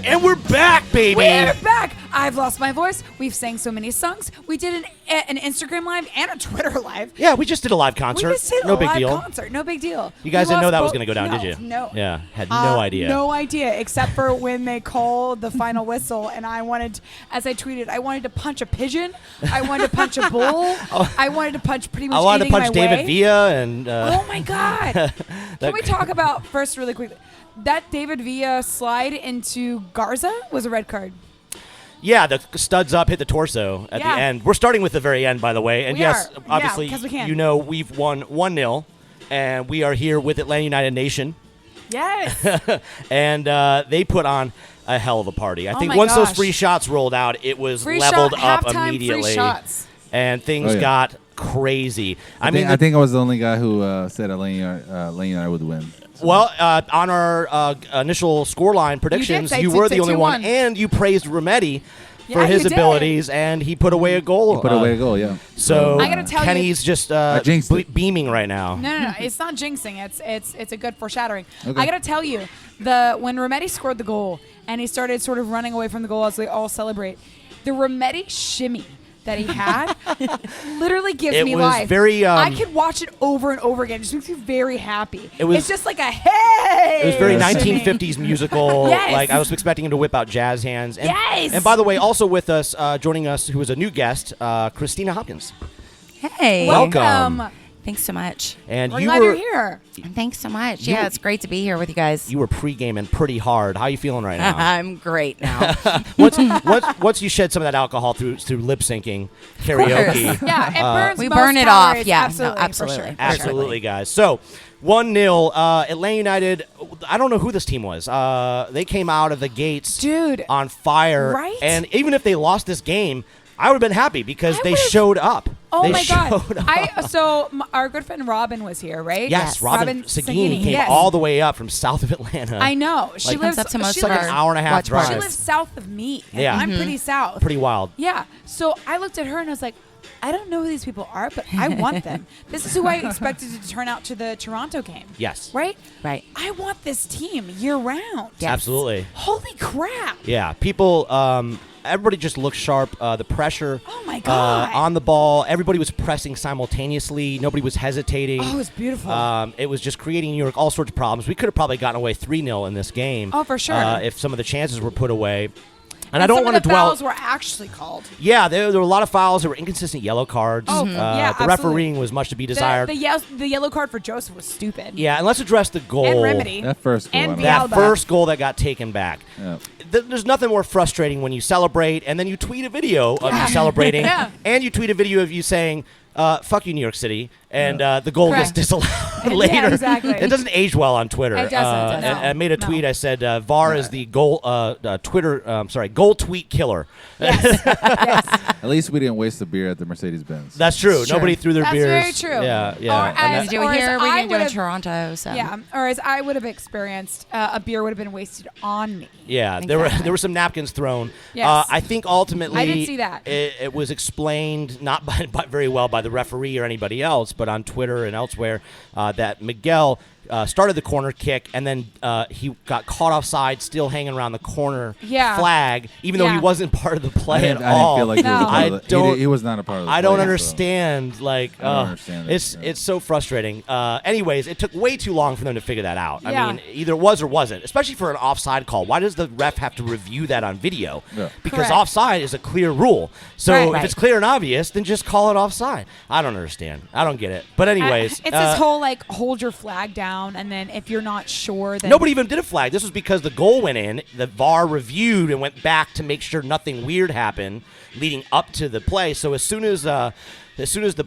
And we're back, baby. We're back. I've lost my voice. We've sang so many songs. We did an Instagram live and a Twitter live. Yeah, we just did a live concert. We just did no a big live deal. concert. No big deal. You guys We didn't know lost that was both- going to go down, no, did you? No. Yeah, had no idea. No idea, except for when they called the final whistle, and I wanted, as I tweeted, I wanted to punch a pigeon. I wanted to punch a bull. I wanted to punch pretty much I wanted to anything punch in my David way. Villa and. Oh my God! that- Can we talk about first really quickly? That David Villa slide into Garza was a red card. Yeah, the studs up, hit the torso at Yeah. the end. We're starting with the very end, by the way. And We yes, are. obviously, Yeah, 'cause we can. you know we've won 1-0, and we are here with Atlanta United Nation. Yes. And they put on a hell of a party. I Oh think my once those gosh. free shots rolled out, it was Free leveled shot, up halftime immediately. free shots. And things Oh, yeah. got crazy. I think I was the only guy who said Atlanta United would win. Well, on our initial scoreline predictions, say you were the say only 2-1. one, and you praised Rometty for Yeah, his you did. abilities, and he put away a goal. He put away a goal, yeah. So I gotta tell you- Kenny's just jinxed it. beaming right now. No. It's not jinxing. It's a good foreshadowing. Okay. I gotta tell you, when Rometty scored the goal and he started sort of running away from the goal as they all celebrate, the Rometty shimmy that he had literally gives It me was life. very, I could watch it over and over again. It just makes me very happy. It was- it's just like a hey. It was very shimmy. 1950s musical. Yes. Like I was expecting him to whip out jazz hands. And, Yes. And by the way, also with us, joining us, who is a new guest, Christina Hopkins. Hey. Welcome. Thanks so much. And We're you glad were you're here. Thanks so much. You- Yeah, it's great to be here with you guys. you were pre-gaming pretty hard. How are you feeling right now? I'm great now. once you shed some of that alcohol through lip syncing karaoke. Yeah, it burns. We most burn it calories. off. Yeah, no, absolutely, absolutely. For sure. Absolutely, guys. So 1-0. Atlanta United. I don't know who this team was. They came out of the gates, Dude. on fire. Right? And even if they lost this game, I would have been happy because they showed up. Oh they my God! showed up. Our good friend Robin was here, right? Yes, Robin Sagini came yes. all the way up from south of Atlanta. I know. She Like, lives comes up to most she of lives, an hour and a half watch drive. She parties. lives south of me. And Yeah. I'm pretty south. Pretty wild. Yeah. So I looked at her and I was like, I don't know who these people are, but I want them. This is who I expected to turn out to the Toronto game. Yes. Right? Right. I want this team year round. Yes. Absolutely. Holy crap. Yeah. People. Everybody just looked sharp. The pressure. Oh my God. On the ball. Everybody was pressing simultaneously. Nobody was hesitating. Oh, it was beautiful. It was just creating New York all sorts of problems. We could have probably gotten away 3-0 in this game. Oh, for sure. If some of the chances were put away. And I some don't want of to the dwell. fouls were actually called. Yeah, there were a lot of fouls. There were inconsistent yellow cards. Oh, yeah, the absolutely. refereeing was much to be desired. The yellow card for Joseph was stupid. Yeah, and let's address the goal. And Remedy. That first goal. And I don't That Alba. first goal that got taken back. Yeah. There's nothing more frustrating when you celebrate and then you tweet a video of you celebrating Yeah. and you tweet a video of you saying, fuck you, New York City, and the goal Correct. gets disallowed Yeah, later. exactly. It doesn't age well on Twitter. It doesn't, no. And I made a No. tweet. I said, VAR is the goal goal tweet killer. Yes. At least we didn't waste the beer at the Mercedes-Benz. That's true. Sure. Nobody threw their That's beers. very true. Yeah, yeah. Or And as- We do or it as here. We I can do it in would've- Toronto. So Yeah, or as I would have experienced, a beer would have been wasted on me. Yeah, Exactly. there were some napkins thrown. Yes. I think ultimately I did see that. It was explained not by very well by the referee or anybody else, but on Twitter and elsewhere that Miguel started the corner kick and then he got caught offside, still hanging around the corner flag, even though he Yeah. wasn't part of the play I didn't at all. feel like he was a No. part of I the, don't- he was not a part of the I don't play, so- understand. Like, I don't understand it, yeah. it's so frustrating. Anyways, it took way too long for them to figure that out. Yeah. I mean, either it was or wasn't, especially for an offside call. Why does the ref have to review that on video? Yeah. Because Correct. offside is a clear rule. So Right. if it's clear and obvious, then just call it offside. I don't understand. I don't get it. But anyways, It's this whole like hold your flag down, and then if you're not sure, then nobody even did a flag. This was because the goal went in. The VAR reviewed and went back to make sure nothing weird happened leading up to the play. So as soon as the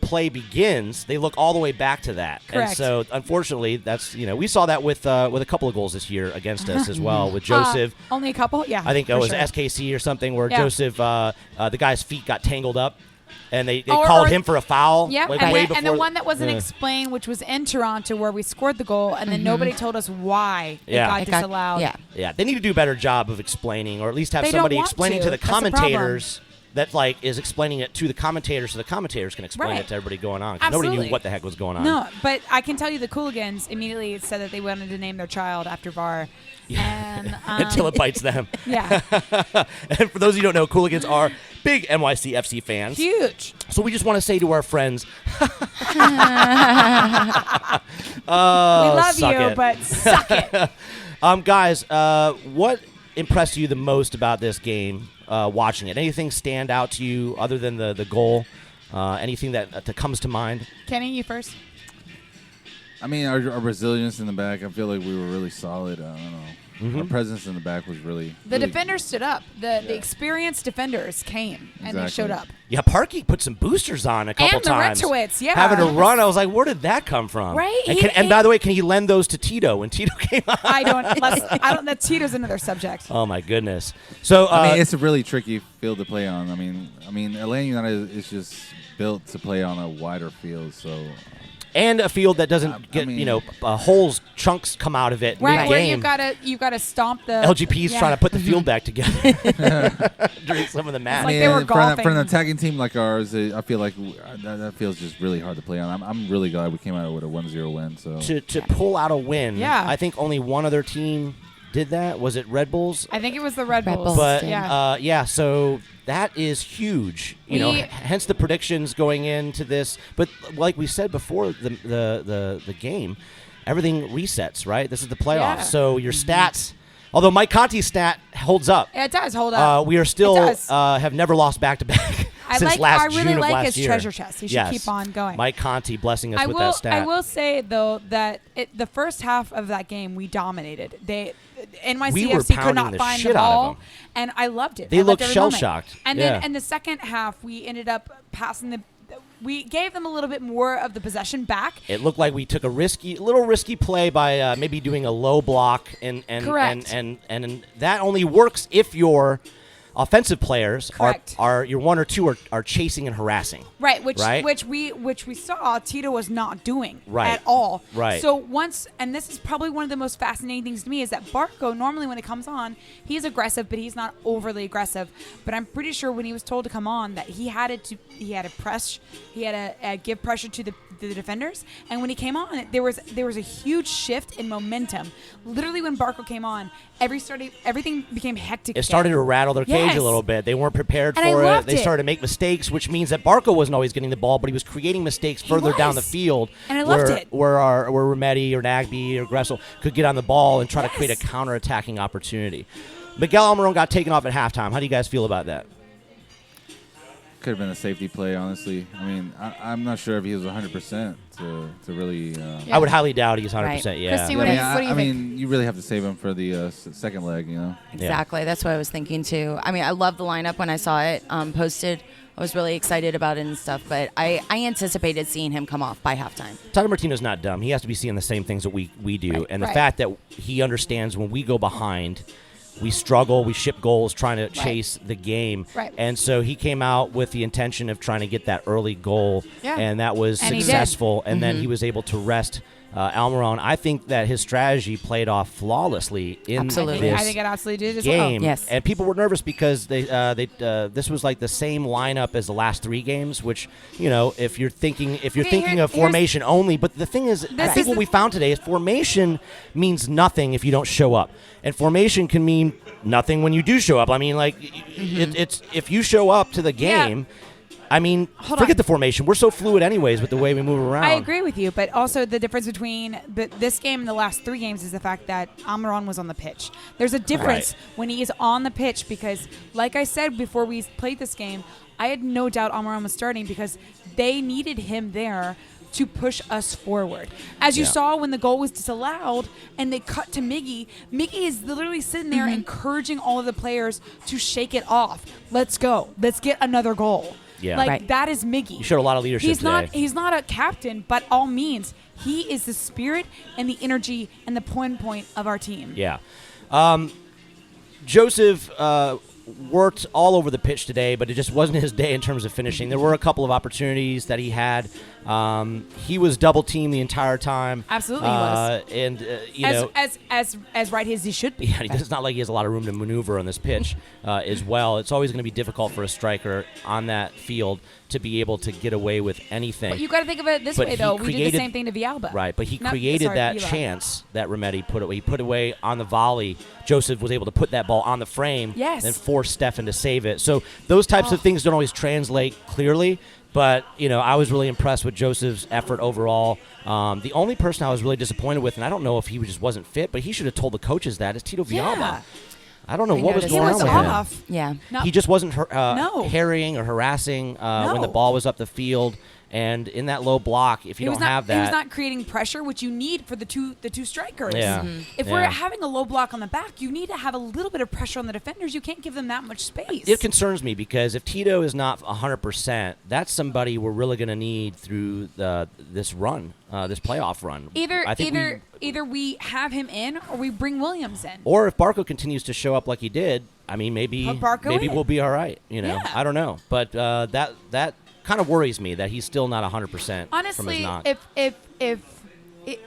play begins, they look all the way back to that. And Correct. so unfortunately, that's we saw that with a couple of goals this year against us as well with Joseph. Only a couple, yeah. I think it for was sure. SKC or something where Yeah. Joseph, the guy's feet got tangled up, and they Or- called or- him for a foul. Yeah, like, and, way the before one that wasn't Yeah. explained, which was in Toronto, where we scored the goal, and then nobody told us why Yeah. it got disallowed. Yeah. Yeah, they need to do a better job of explaining, or at least have They don't somebody want explaining to. to the That's the problem. commentators that like is explaining it to the commentators, so the commentators can explain Right. it to everybody going on. 'Cause nobody Absolutely. knew what the heck was going on. No, but I can tell you the Cooligans immediately said that they wanted to name their child after VAR. And, Until it bites them. yeah, And for those of you who don't know, Cooligans are big NYCFC fans. huge. So we just want to say to our friends, We love suck you, it. but suck it. guys, what impressed you the most about this game? Watching it, anything stand out to you other than the goal? Anything that comes to mind? Kenny, you first. I mean, our resilience in the back, I feel like we were really solid. I don't know. Our presence in the back was really The really defenders stood up. The experienced defenders came, and they Exactly. showed up. Yeah, Parkey put some boosters on a couple And the times. Retowitz, yeah. Having to run, I was like, where did that come from? Right? And, He- and by the way, can he lend those to Tito when Tito came on? I don't. That Tito's another subject. Oh my goodness. So I mean, it's a really tricky field to play on. I mean, Atlanta United is just built to play on a wider field, so and a field that doesn't I get mean- holes, chunks come out of it Right, where mid-game. you gotta stomp the LGP's yeah. trying to put the field back together during some of the match. like they were for an golfing. attacking team like ours, I feel like that feels just really hard to play on. I'm really glad we came out with a 1-0 win. So to pull out a win, Yeah. I think only one other team did that. Was it Red Bulls? I think it was the Red Bulls. Bulls. But yeah. so that is huge. Hence the predictions going into this. But like we said before the game, everything resets, right? This is the playoffs. Yeah. So your stats, although Mike Conti's stat holds up, It does hold up. we are still It does. have never lost back to back since I June really of like last his year. treasure chest. He should Yes. keep on going. Mike Conti blessing us with that stat. I will say though that the first half of that game we dominated. We were NYCFC pounding could not the find shit the out of ball, them. and I loved it. They I loved looked every moment. shell-shocked. And Yeah. then in the second half, we ended up passing we gave them a little bit more of the possession back. It looked like we took a little risky play by maybe doing a low block, and Correct. and that only works if your offensive players Correct. are your one or two are chasing and harassing. Right, which Right? we saw Tito was not doing Right. at all. Right. So and this is probably one of the most fascinating things to me, is that Barco, normally when it comes on, he's aggressive, but he's not overly aggressive. But I'm pretty sure when he was told to come on that he had to press, he had to give pressure to the defenders. And when he came on, there was a huge shift in momentum. Literally, when Barco came on, everything became hectic. It started to rattle their cage Yes. a little bit. They weren't prepared And I for it. loved They it. started to make mistakes, which means that Barco wasn't always getting the ball, but he was creating mistakes further down the was. field. And I loved it. Where Remedi or Nagby or Gressel could get on the ball and try to create a Yes. counter-attacking opportunity. Miguel Almiron got taken off at halftime. How do you guys feel about that? Could have been a safety play, honestly. I mean, I'm not sure if he was 100% to really. I would highly doubt he's 100%. Right. Yeah. Christy, I what mean, do you I think? mean, you really have to save him for the second leg, you know. Exactly. That's what I was thinking too. I mean, I loved the lineup when I saw it posted. I was really excited about it and stuff, but I anticipated seeing him come off by halftime. Tata Martino's not dumb. He has to be seeing the same things that we do. Right. And the Right. fact that he understands when we go behind, we struggle, we ship goals trying to chase the game. Right. And so he came out with the intention of trying to get that early goal, Yeah. and that was And he did. successful. And then he was able to rest Almiron. I think that his strategy played off flawlessly in Absolutely. this I think it absolutely did as game. well. Yes. And people were nervous because this was like the same lineup as the last three games, which, you know, if you're thinking of here's- formation only, but the thing is, I This think is what the- we found today is formation means nothing if you don't show up, and formation can mean nothing when you do show up. I mean, like it's if you show up to the Yeah. game. I mean, Hold forget on. the formation. We're so fluid anyways with the way we move around. I agree with you, but also the difference between this game and the last three games is the fact that Almiron was on the pitch. There's a difference when he is on the pitch because, like I said before we played this game, I had no doubt Almiron was starting because they needed him there to push us forward. As you Yeah. saw when the goal was disallowed and they cut to Miggy is literally sitting there encouraging all of the players to shake it off. Let's go. Let's get another goal. Yeah. Like Right. that is Miggy. You showed a lot of leadership today. He's not a captain, but all means, he is the spirit and the energy and the point of our team. Yeah. Joseph worked all over the pitch today, but it just wasn't his day in terms of finishing. There were a couple of opportunities that he had. He was double teamed the entire time. Absolutely he was. And, you know. As right as he should be. Yeah, it's not like he has a lot of room to maneuver on this pitch as well. It's always going to be difficult for a striker on that field to be able to get away with anything. But you got to think of it this But way, he though. We did the created- same thing to Villalba. Right, but he Not- created sorry, that Vila. chance that Remedi put away. He put away on the volley. Joseph was able to put that ball on the frame Yes. and force Stefan to save it. So those types of things don't always translate clearly. But, you know, I was really impressed with Joseph's effort overall. The only person I was really disappointed with, and I don't know if he just wasn't fit, but he should have told the coaches that, is Tito Villalba. Yeah. I don't know I what was noticed going He on was with off. him. Yeah. No. He just wasn't No. harrying or harassing when the No. ball was up the field. And in that low block, if you don't have that. He was not creating pressure, which you need for the two strikers. Yeah. If Yeah. we're having a low block on the back, you need to have a little bit of pressure on the defenders. You can't give them that much space. It concerns me because if Tito is not 100%, that's somebody we're really going to need through this run, this playoff run. I think Either we have him in or we bring Williams in. or if Barco continues to show up like he did, I mean, maybe Put Barco in. we'll be all right. You know, Yeah. I don't know, but that kind of worries me that he's still not 100% from his Honestly, knock.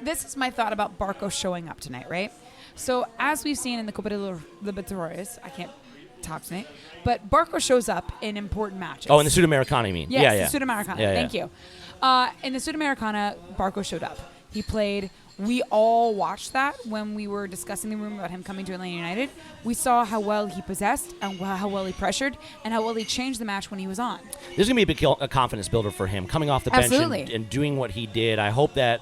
this is my thought about Barco showing up tonight, right? So as we've seen in the Copa de Libertadores, I can't talk tonight, but Barco shows up in important matches. Oh, in the Sudamericana, you mean? Yes, yeah, the Sudamericana. Yeah, yeah. Thank you. In the Sudamericana, Barco showed up. He played. We all watched that when we were discussing the room about him coming to Atlanta United. We saw how well he possessed and how well he pressured and how well he changed the match when he was on. This is going to be a confidence builder for him, coming off the bench Absolutely. and doing what he did. I hope that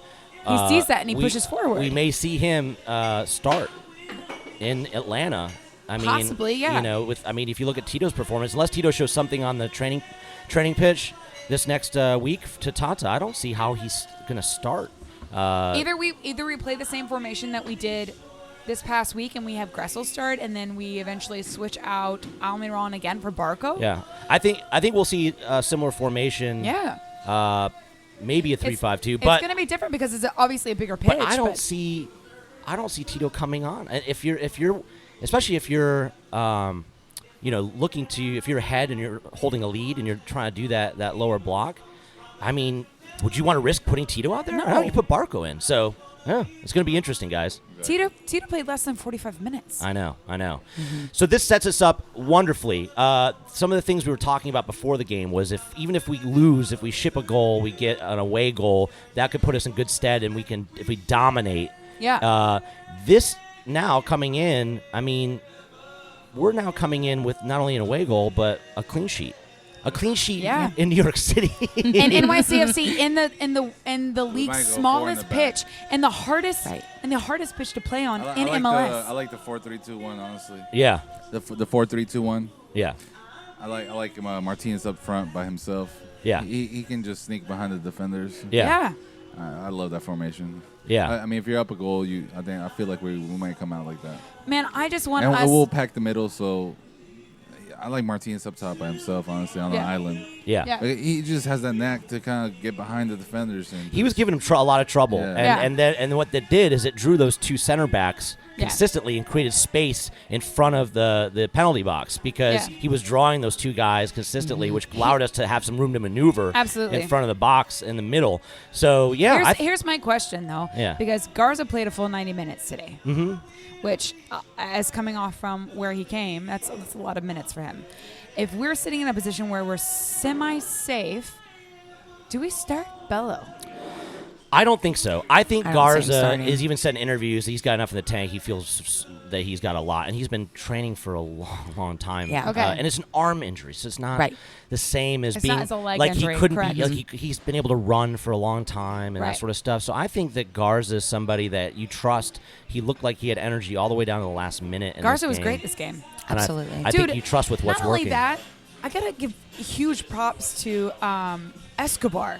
He sees that and he pushes forward. We may see him start in Atlanta. I mean, Possibly, yeah. You know, if you look at Tito's performance, unless Tito shows something on the training pitch this next week to Tata, I don't see how he's going to start. Either we play the same formation that we did this past week and we have Gressel start, and then we eventually switch out Almiron again for Barco. Yeah, I think we'll see a similar formation. Yeah. maybe a 3-5-2. It's But going to be different because it's obviously a bigger pitch. but I don't see Tito coming on. And if you're especially if you're looking to, if you're ahead and you're holding a lead and you're trying to do that lower block, I mean, would you want to risk putting Tito out there? No. You put Barco in. So yeah, it's going to be interesting, guys. Tito played less than 45 minutes. I know. So this sets us up wonderfully. Some of the things we were talking about before the game was even if we lose, if we ship a goal, we get an away goal, that could put us in good stead, and if we dominate. Yeah. This now coming in, I mean, we're now coming in with not only an away goal but a clean sheet. A clean sheet in New York City. And NYCFC in the league's smallest pitch and the hardest pitch to play on in MLS. I like the 4-3-2-1, honestly. Yeah. The 4-3-2-1. Yeah. I like Martinez up front by himself. Yeah. He can just sneak behind the defenders. Yeah. I love that formation. Yeah. I mean, if you're up a goal, I feel like we might come out like that. Man, I just want and us. we'll pack the middle, so I like Martinez up top by himself, honestly, on the island. Yeah. He just has that knack to kind of get behind the defenders. And he was giving him a lot of trouble. Yeah. And what that did is it drew those two center backs consistently and created space in front of the penalty box because he was drawing those two guys consistently, which allowed us to have some room to maneuver in front of the box in the middle. So, here's my question, though. Yeah. Because Garza played a full 90 minutes today, which, as coming off from where he came, that's a lot of minutes for him. If we're sitting in a position where we're semi-safe, do we start Bello? I don't think so. I think Garza is even said in interviews he's got enough in the tank. He feels that he's got a lot, and he's been training for a long, long time. Yeah. Okay. And it's an arm injury, so it's not the same as being not as a leg like injury, he couldn't correct. be. Like he's been able to run for a long time and that sort of stuff. So I think that Garza is somebody that you trust. He looked like he had energy all the way down to the last minute. Garza was great this game. And Absolutely. I think you trust with what's not only working. that, I gotta give huge props to Escobar.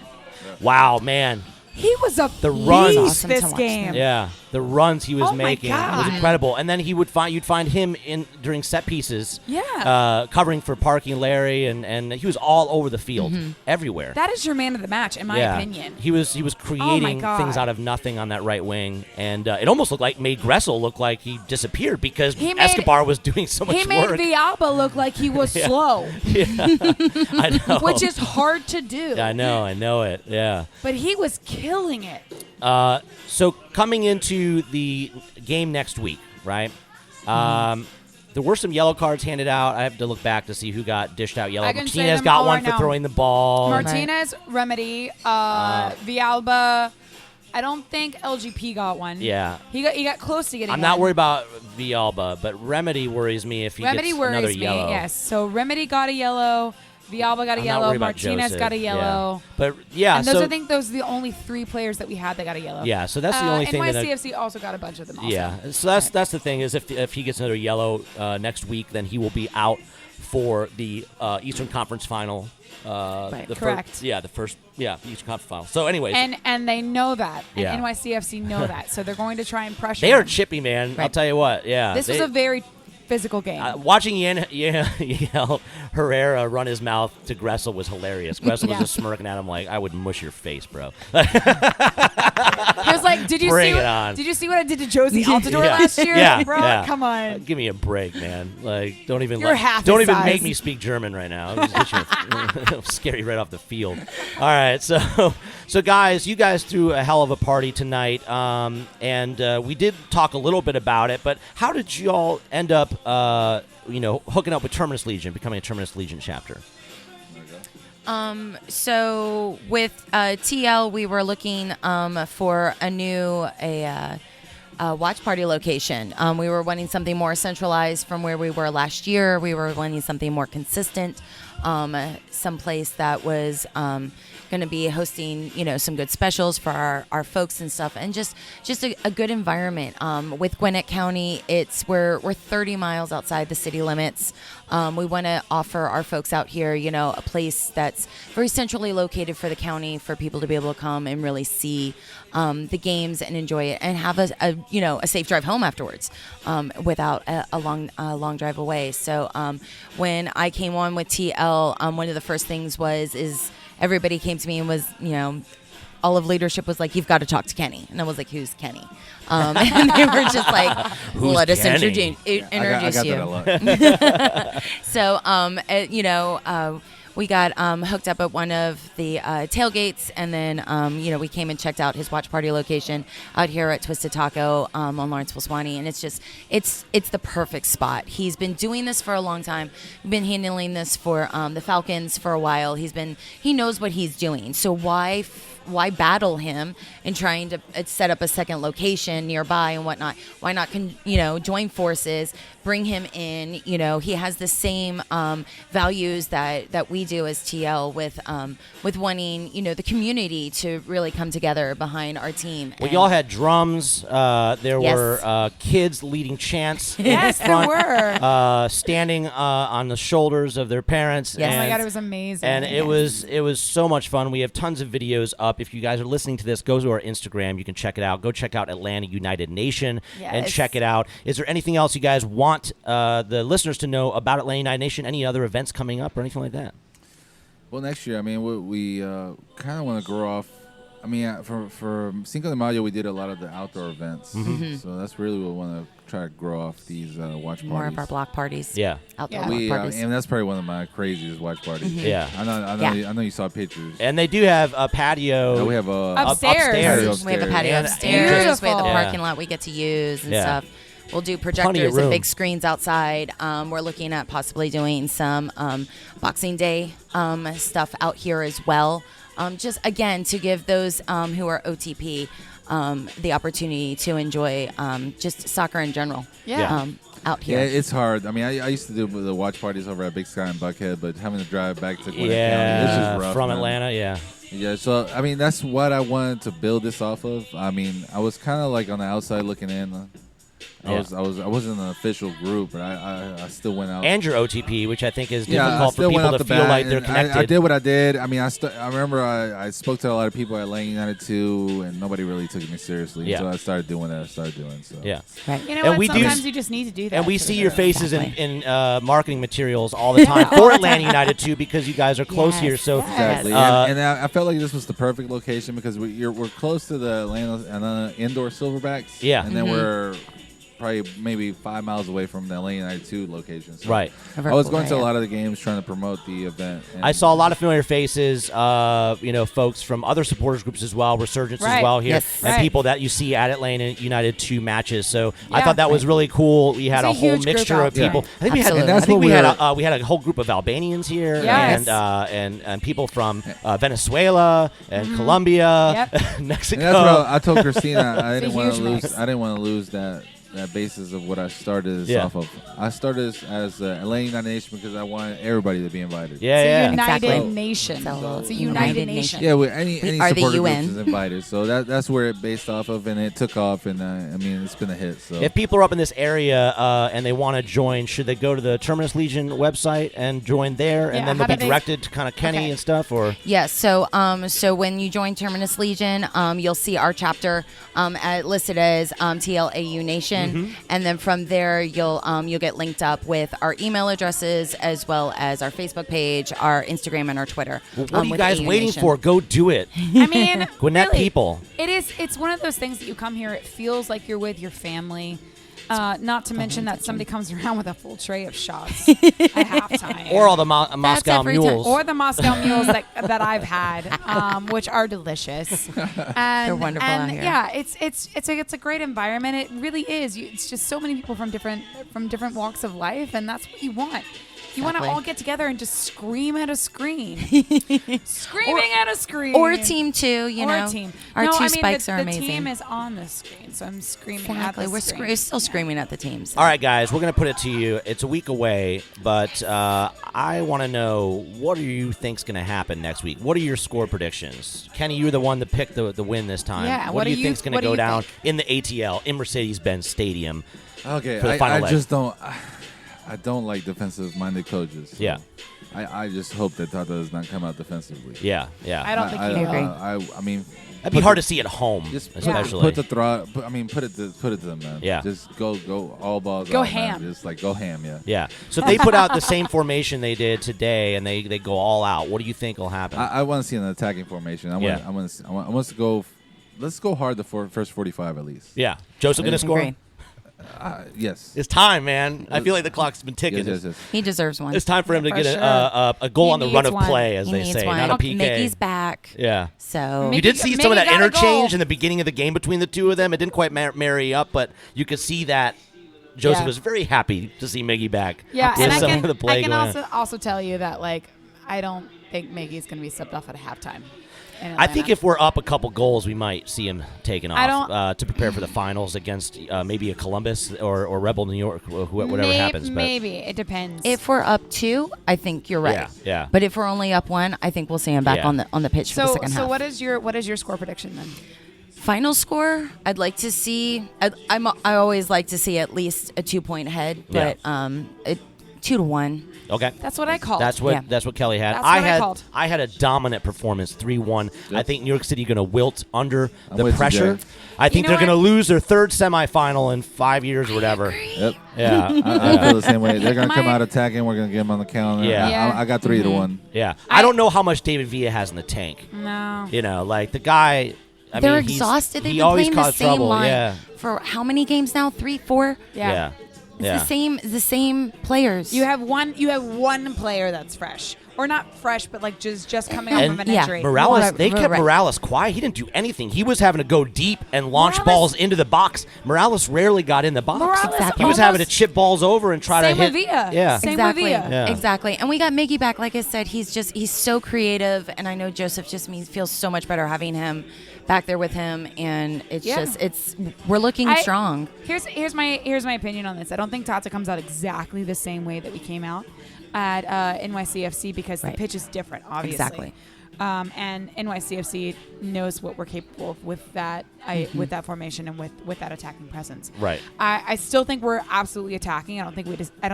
Wow, man. He was a The runs. beast Awesome to this watch game. him. Yeah, the runs he was Oh my making was God. incredible. And then you'd find him in during set pieces, Yeah. covering for Parky and Larry, and he was all over the field, everywhere. That is your man of the match, in my opinion. He was creating God. things out of nothing on that right wing, and it almost made Gressel look like he disappeared because Escobar was doing so much He made work. Villalba look like he was slow, I know. which is hard to do. I know it. Yeah. But he was killing it. So coming into the game next week, right? There were some yellow cards handed out. I have to look back to see who got dished out yellow. I can say Martinez them got all one right for now. throwing the ball. Martinez, Remedy, Villalba. I don't think LGP got one. Yeah. He got close to getting I'm one. not worried about Villalba, but Remedy worries me if he Remedy gets worries another me, yellow. yes. So Remedy got a yellow, Villalba got a I'm not yellow, worried about Martinez Joseph. got a yellow. Yeah. But yeah, And so I think those are the only three players that we had that got a yellow. yeah, so that's the only thing that NYCFC also got a bunch of them also. yeah. So that's the thing is if he gets another yellow next week, then he will be out for the Eastern Conference Final. The correct. the Eastern Conference Final. So anyways, And they know that. And Yeah. NYCFC know that. So they're going to try and pressure they are him. chippy, man. I'll Right. tell you what. Yeah, This was a very physical game. watching Herrera run his mouth to Gressel was hilarious. Gressel was just smirking at him like, "I would mush your face, bro." He was like, "Did you Bring see? it on. Did you see what I did to Josie Altidore last year, Yeah, bro? yeah. Come on." Give me a break, man. Like, don't even You're half don't his even size. make me speak German right now. I'll scare you right off the field. All right, so guys, you guys threw a hell of a party tonight, and we did talk a little bit about it. But how did you all end up, hooking up with Terminus Legion, becoming a Terminus Legion chapter? So with TL, we were looking for a new watch party location. We were wanting something more centralized from where we were last year. We were wanting something more consistent, someplace that was going to be hosting, some good specials for our folks and stuff, and just a good environment. With Gwinnett County, we're 30 miles outside the city limits. We want to offer our folks out here, a place that's very centrally located for the county for people to be able to come and really see the games and enjoy it and have a safe drive home afterwards without a long drive away. So when I came on with TL, one of the first things is everybody came to me and was, all of leadership was like, you've got to talk to Kenny. And I was like, who's Kenny? And they were just like, Who's let us Kenny? introduce I got you. that a lot. So, we got hooked up at one of the tailgates, and then, we came and checked out his watch party location out here at Twisted Taco on Lawrenceville, Suwanee, and it's the perfect spot. He's been doing this for a long time. Been handling this for the Falcons for a while. He knows what he's doing. So why battle him in trying to set up a second location nearby and whatnot? Why not, join forces, bring him in? He has the same values that we do as TL with wanting, the community to really come together behind our team. Well, And- y'all had drums. There Yes. were kids leading chants. Yes, in the there front, standing on the shoulders of their parents. Yes. Oh my and, God, it was amazing. and it was so much fun. We have tons of videos up. If you guys are listening to this, go to our Instagram. You can check it out. Go check out Atlanta United Nation and Yes. check it out. Is there anything else you guys want the listeners to know about Atlanta United Nation? Any other events coming up or anything like that? Well, next year, I mean, we kind of want to grow off. I mean, for Cinco de Mayo, we did a lot of the outdoor events. Mm-hmm. So that's really what we want to try to grow off these watch parties. more of our block parties. Yeah. Outdoor Yeah. block parties. And that's probably one of my craziest watch parties. Yeah. I know you saw pictures. And they do have a patio. We have Upstairs. We have a patio And- upstairs. We have the Beautiful. parking lot we get to use and Yeah. stuff. We'll do Plenty of projectors room. and big screens outside. We're looking at possibly doing some Boxing Day stuff out here as well. Just, again, to give those who are OTP the opportunity to enjoy just soccer in general. Yeah. Out Yeah, here. it's hard. I mean, I used to do the watch parties over at Big Sky and Buckhead, but having to drive back to Gwinnett County, it's just rough. from man. Atlanta, yeah. Yeah, so I mean, that's what I wanted to build this off of. I mean, I was kind of like on the outside looking in. I wasn't an official group, but I still went out. And your OTP, which I think is Yeah, I difficult for still went people off to the feel bat, like they're and connected. I did what I did. I mean, I remember I spoke to a lot of people at Atlanta United too, and nobody really took me seriously. Yeah. So I started doing what I started doing. So Yeah. Right. You know And what? we do- Sometimes you just need to do that. And we for see the your group. faces Exactly. in marketing materials all the time for Atlanta United too, because you guys are close here. So Exactly, Uh, and I felt like this was the perfect location because we're close to the Atlanta indoor Silverbacks. Yeah. and then we're probably maybe 5 miles away from the Atlanta United 2 location. So Right. I was going to a lot of the games trying to promote the event. And I saw a lot of familiar faces, folks from other supporters groups as well, Resurgence as Right. well here, Yes. and Right. people that you see at Atlanta United 2 matches. So I Yeah. thought that was really cool. We had It's a a whole huge group mixture out of there. people. I think we had, Absolutely. I That's think what we had we're- we had a whole group of Albanians here, Yes. and people from Venezuela and Colombia, Yep. Mexico. And that's what I told Christina. I It's a didn't want huge to lose. mix. I didn't want to lose that basis of what I started this Yeah. off of. I started this as Atlanta United Nation because I wanted everybody to be invited. Yeah, It's a yeah. United Exactly. Nation. So- It's a United Nation. Yeah, with any are the supporter UN. groups is invited. So that's where it based off of, and it took off. And I mean, it's been a hit. So If people are up in this area and they want to join, should they go to the Terminus Legion website and join there, and Yeah, then how they'll do be they- directed to kind of Kenny Okay. and stuff, or Yes. So when you join Terminus Legion, you'll see our chapter listed as TLAU Nation, and then from there you'll get linked up with our email addresses as well as our Facebook page, our Instagram, and our Twitter. what are you with guys AU waiting Nation. for? Go do it. I mean, Gwinnett really, people. It's one of those things that you come here, it feels like you're with your family. Not to mention that somebody comes around with a full tray of shots at halftime. Or all the Moscow every time. mules. Or the Moscow mules that I've had, which are delicious. And, They're wonderful and out here. Yeah, it's a great environment. It really is. It's just so many people from different walks of life, and that's what you want. You want to Exactly. all get together and just scream at a screen, screaming at a screen, Or team two, you or know. a team. Our no, two I mean, spikes the, are the amazing. team is on the screen, so I'm screaming Exactly. at the We're screen. still screaming at the teams. All right, guys, we're going to put it to you. It's a week away, but I want to know, what do you think's going to happen next week? What are your score predictions? Kenny, you're the one that picked the win this time. Yeah, what what do you do you- think's going to what do go you down think? in the ATL, in Mercedes-Benz Stadium? okay, for the final I leg. just don't. I don't like defensive-minded coaches. So Yeah. I just hope that Tata does not come out defensively. Yeah, yeah. I don't think he will. agree. I mean, That'd be hard to see at home, Just especially. put the throttle. Put it to them, man. Yeah. Just go all balls. Go out, ham. Man. Just like go ham, yeah. Yeah. So if they put out the same formation they did today, and they go all out, what do you think will happen? I want to see an attacking formation. I want to go. Let's go hard the first 45 at least. Yeah. Joseph going to score? Agree. Yes. It's time, man. I feel like the clock's been ticking. Yes. He deserves one. It's time for him to For get sure. a goal He on the run needs of one. play, as He they needs say, one. not a PK. Mickey's back. Yeah. So Mickey- You did see some of that got a interchange goal. in the beginning of the game between the two of them. It didn't quite marry up, but you could see that Joseph Yeah. was very happy to see Miggy back. Yeah, with and some of the I play can going on. also tell you that like I don't think Mickey's going to be subbed off at halftime. in I think Atlanta. if we're up a couple goals, we might see him taken I off to prepare for the finals against maybe a Columbus or Rebel New York, whatever happens. But Maybe it depends. if we're up 2, I think you're right. Yeah. But if we're only up 1, I think we'll see him back Yeah. on the pitch for the so second half. what is your score prediction then? Final score? I'd like to see. I always like to see at least a 2-point head, but 2-1. okay. That's what I called. That's what Yeah. that's what Kelly had. That's what I called. I had a dominant performance, 3-1. I think New York City going to wilt under I'm the with you, pressure. Jay. I think know they're going to what? lose their third semifinal in 5 years or whatever. Yep. Yeah. I feel the same way. They're gonna come My- out attacking. We're gonna get them on the calendar. Yeah. Yeah. I got 3-1. Yeah. I don't know how much David Villa has in the tank. No. You know, like the guy. I They're mean, exhausted. They've he been always playing the caused same trouble. line Yeah. for how many games now? 3, 4? Yeah. It's the same players. You have one player that's fresh, or not fresh, but like just coming off And of an yeah, injury. Morales, they kept Right. Morales quiet. He didn't do anything. He was having to go deep and launch Morales- balls into the box. Morales rarely got in the box. Morales Exactly. He was having to almost- chip balls over and try Same to hit. with Villa. Yeah. Same Exactly. with Villa. Yeah. Exactly. And we got Miggy back. Like I said, he's so creative, and I know Joseph just feels so much better having him back there with him, and we're looking strong. Here's my opinion on this. I don't think Tata comes out exactly the same way that we came out at NYCFC because Right. the pitch is different, obviously. Exactly. And NYCFC knows what we're capable of with that with that formation and with that attacking presence. Right. I still think we're absolutely attacking. I don't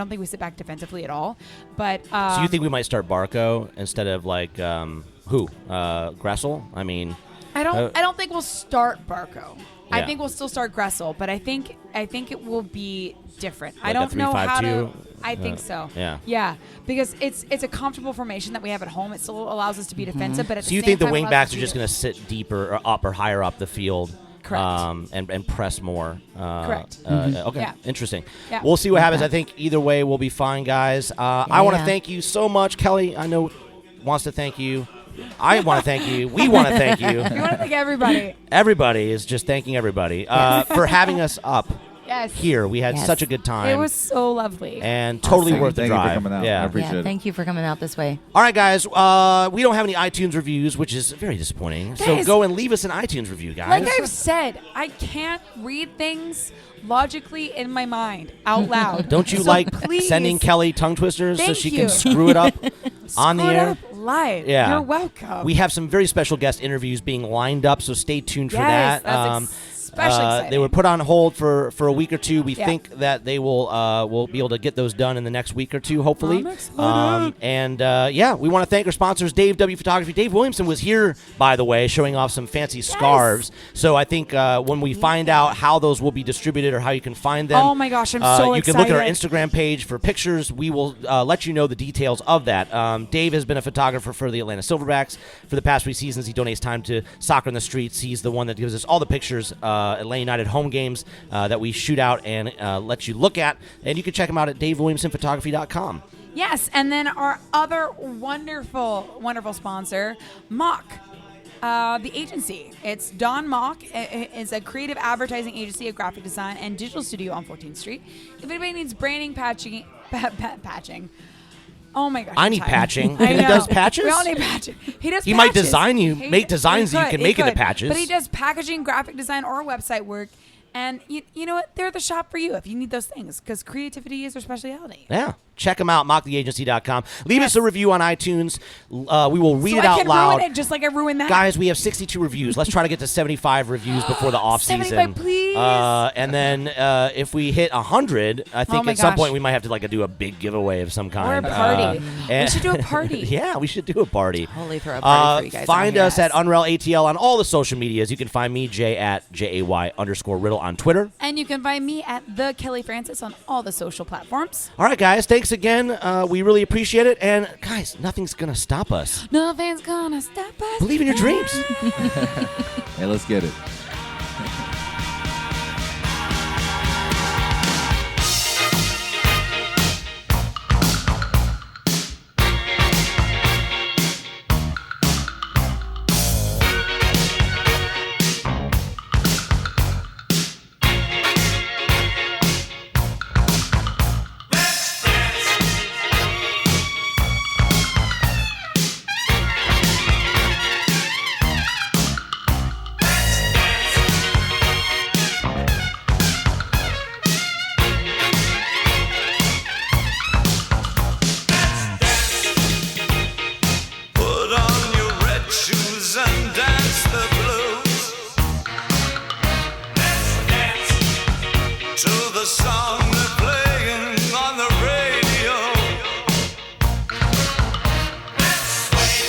think we sit back defensively at all. But So you think we might start Barco instead of like Gressel? I mean, I don't think we'll start Barco. I Yeah. think we'll still start Gressel, but I think it will be different. I Like a don't know how to. 3-5-2? I think so. Yeah. Because it's a comfortable formation that we have at home. It still allows us to be defensive, but at so the you same think the time, wing allows us backs to are be just going to sit deeper or up or higher up the field? Correct. And press more. Correct. Okay. Yeah. Interesting. Yeah. We'll see what happens. I think either way we'll be fine, guys. I want to Yeah. thank you so much, Kelly. I know wants to thank you. I want to thank you. We want to thank you. We want to thank everybody. Everybody is just thanking everybody for having us up Yes. here. We had Yes. such a good time. It was so lovely. and totally Awesome. worth the Thank you for drive. coming out. I Yeah. appreciate Yeah, it. thank you for coming out this way. All right, guys. We don't have any iTunes reviews, which is very disappointing. So Guys. go and leave us an iTunes review, guys. Like I've said, I can't read things logically in my mind out loud. Don't you So like please, sending Kelly tongue twisters so Thank she you. can screw it up on the screw it air? up live. Yeah. You're welcome. We have some very special guest interviews being lined up, so stay tuned for Yes, that. that's especially exciting. They were put on hold for a week or two. We Yeah. think that they will be able to get those done in the next week or two, hopefully. I'm excited. We want to thank our sponsors, Dave W. Photography. Dave Williamson was here, by the way, showing off some fancy scarves. So I think when we find out how those will be distributed or how you can find them, Oh my gosh, I'm so you can look at our excited. Instagram page for pictures. We will let you know the details of that. Dave has been a photographer for the Atlanta Silverbacks for the past 3 seasons. He donates time to Soccer in the Streets. He's the one that gives us all the pictures Atlanta United home games that we shoot out and let you look at. And you can check him out at davewilliamsonphotography.com. Yes, and then our other wonderful, wonderful sponsor, Mock. The agency. It's Don Mock. It's a creative advertising agency, a graphic design, and digital studio on 14th Street. If anybody needs branding, patching. Oh my gosh. I I'm need tired. patching. I He know. does patches? We all need patching. He does He might patches. design you- He- make designs that you he can could, make he into could. patches. But he does packaging, graphic design, or website work. And you know what? They're the shop for you if you need those things because creativity is their specialty. Yeah. Check them out, mocktheagency.com. Leave us a review on iTunes. We will read it I out can loud. ruin it just like I ruined that. Guys, we have 62 reviews. Let's try to get to 75 reviews before the off season. 75, please. And then if we hit 100, I think my at some gosh. point we might have to do a big giveaway of some kind. Or a party. We should do a party. Yeah, we should do a party. Totally throw a party for you guys. Find on here. us at Unrel ATL on all the social medias. You can find me, Jay, at JAY_Riddle on Twitter. And you can find me at the Kelly Francis on all the social platforms. All right, guys. Thanks again. We really appreciate it. And, guys, nothing's going to stop us. Nothing's gonna stop us. Believe in your dreams. Hey, let's get it. Put on your red shoes and dance the blues. Let's dance to the song they're playing on the radio. Let's sway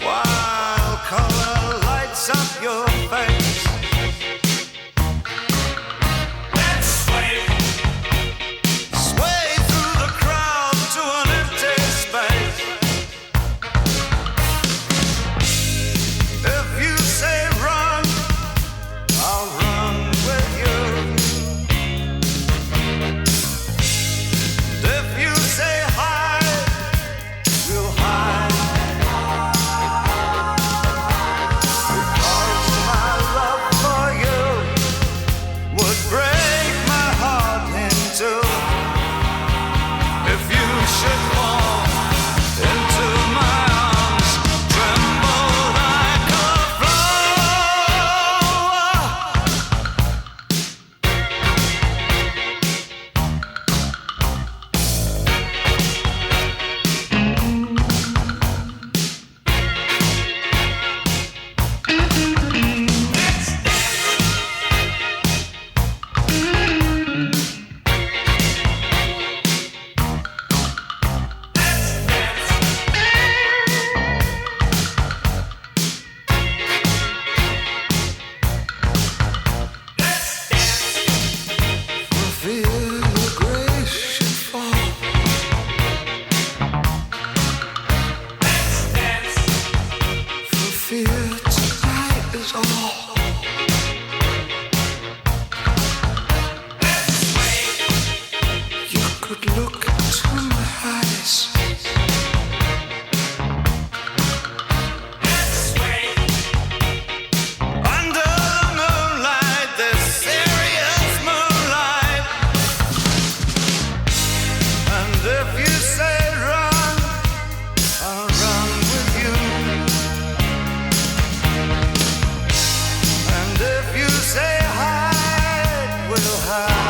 while color lights up your face. Let's sway, sway through the crowd to an empty space. If you say run, I'll run with you. If you say hide, we'll hide. Because my love for you would break my heart in two. If you should fall into my arms, tremble like a feel your grace should fall. Let's dance. For fear tonight is all. Let's sway. You could look into my eyes. Let's sway. Under the moonlight, this serious moonlight. And if you say run, I'll run with you. And if you say hide, we'll hide.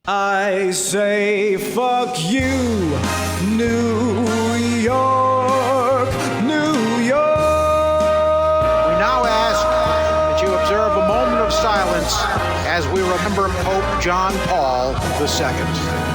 I say fuck you, New York, New York. We now ask that you observe a moment of silence as we remember Pope John Paul II.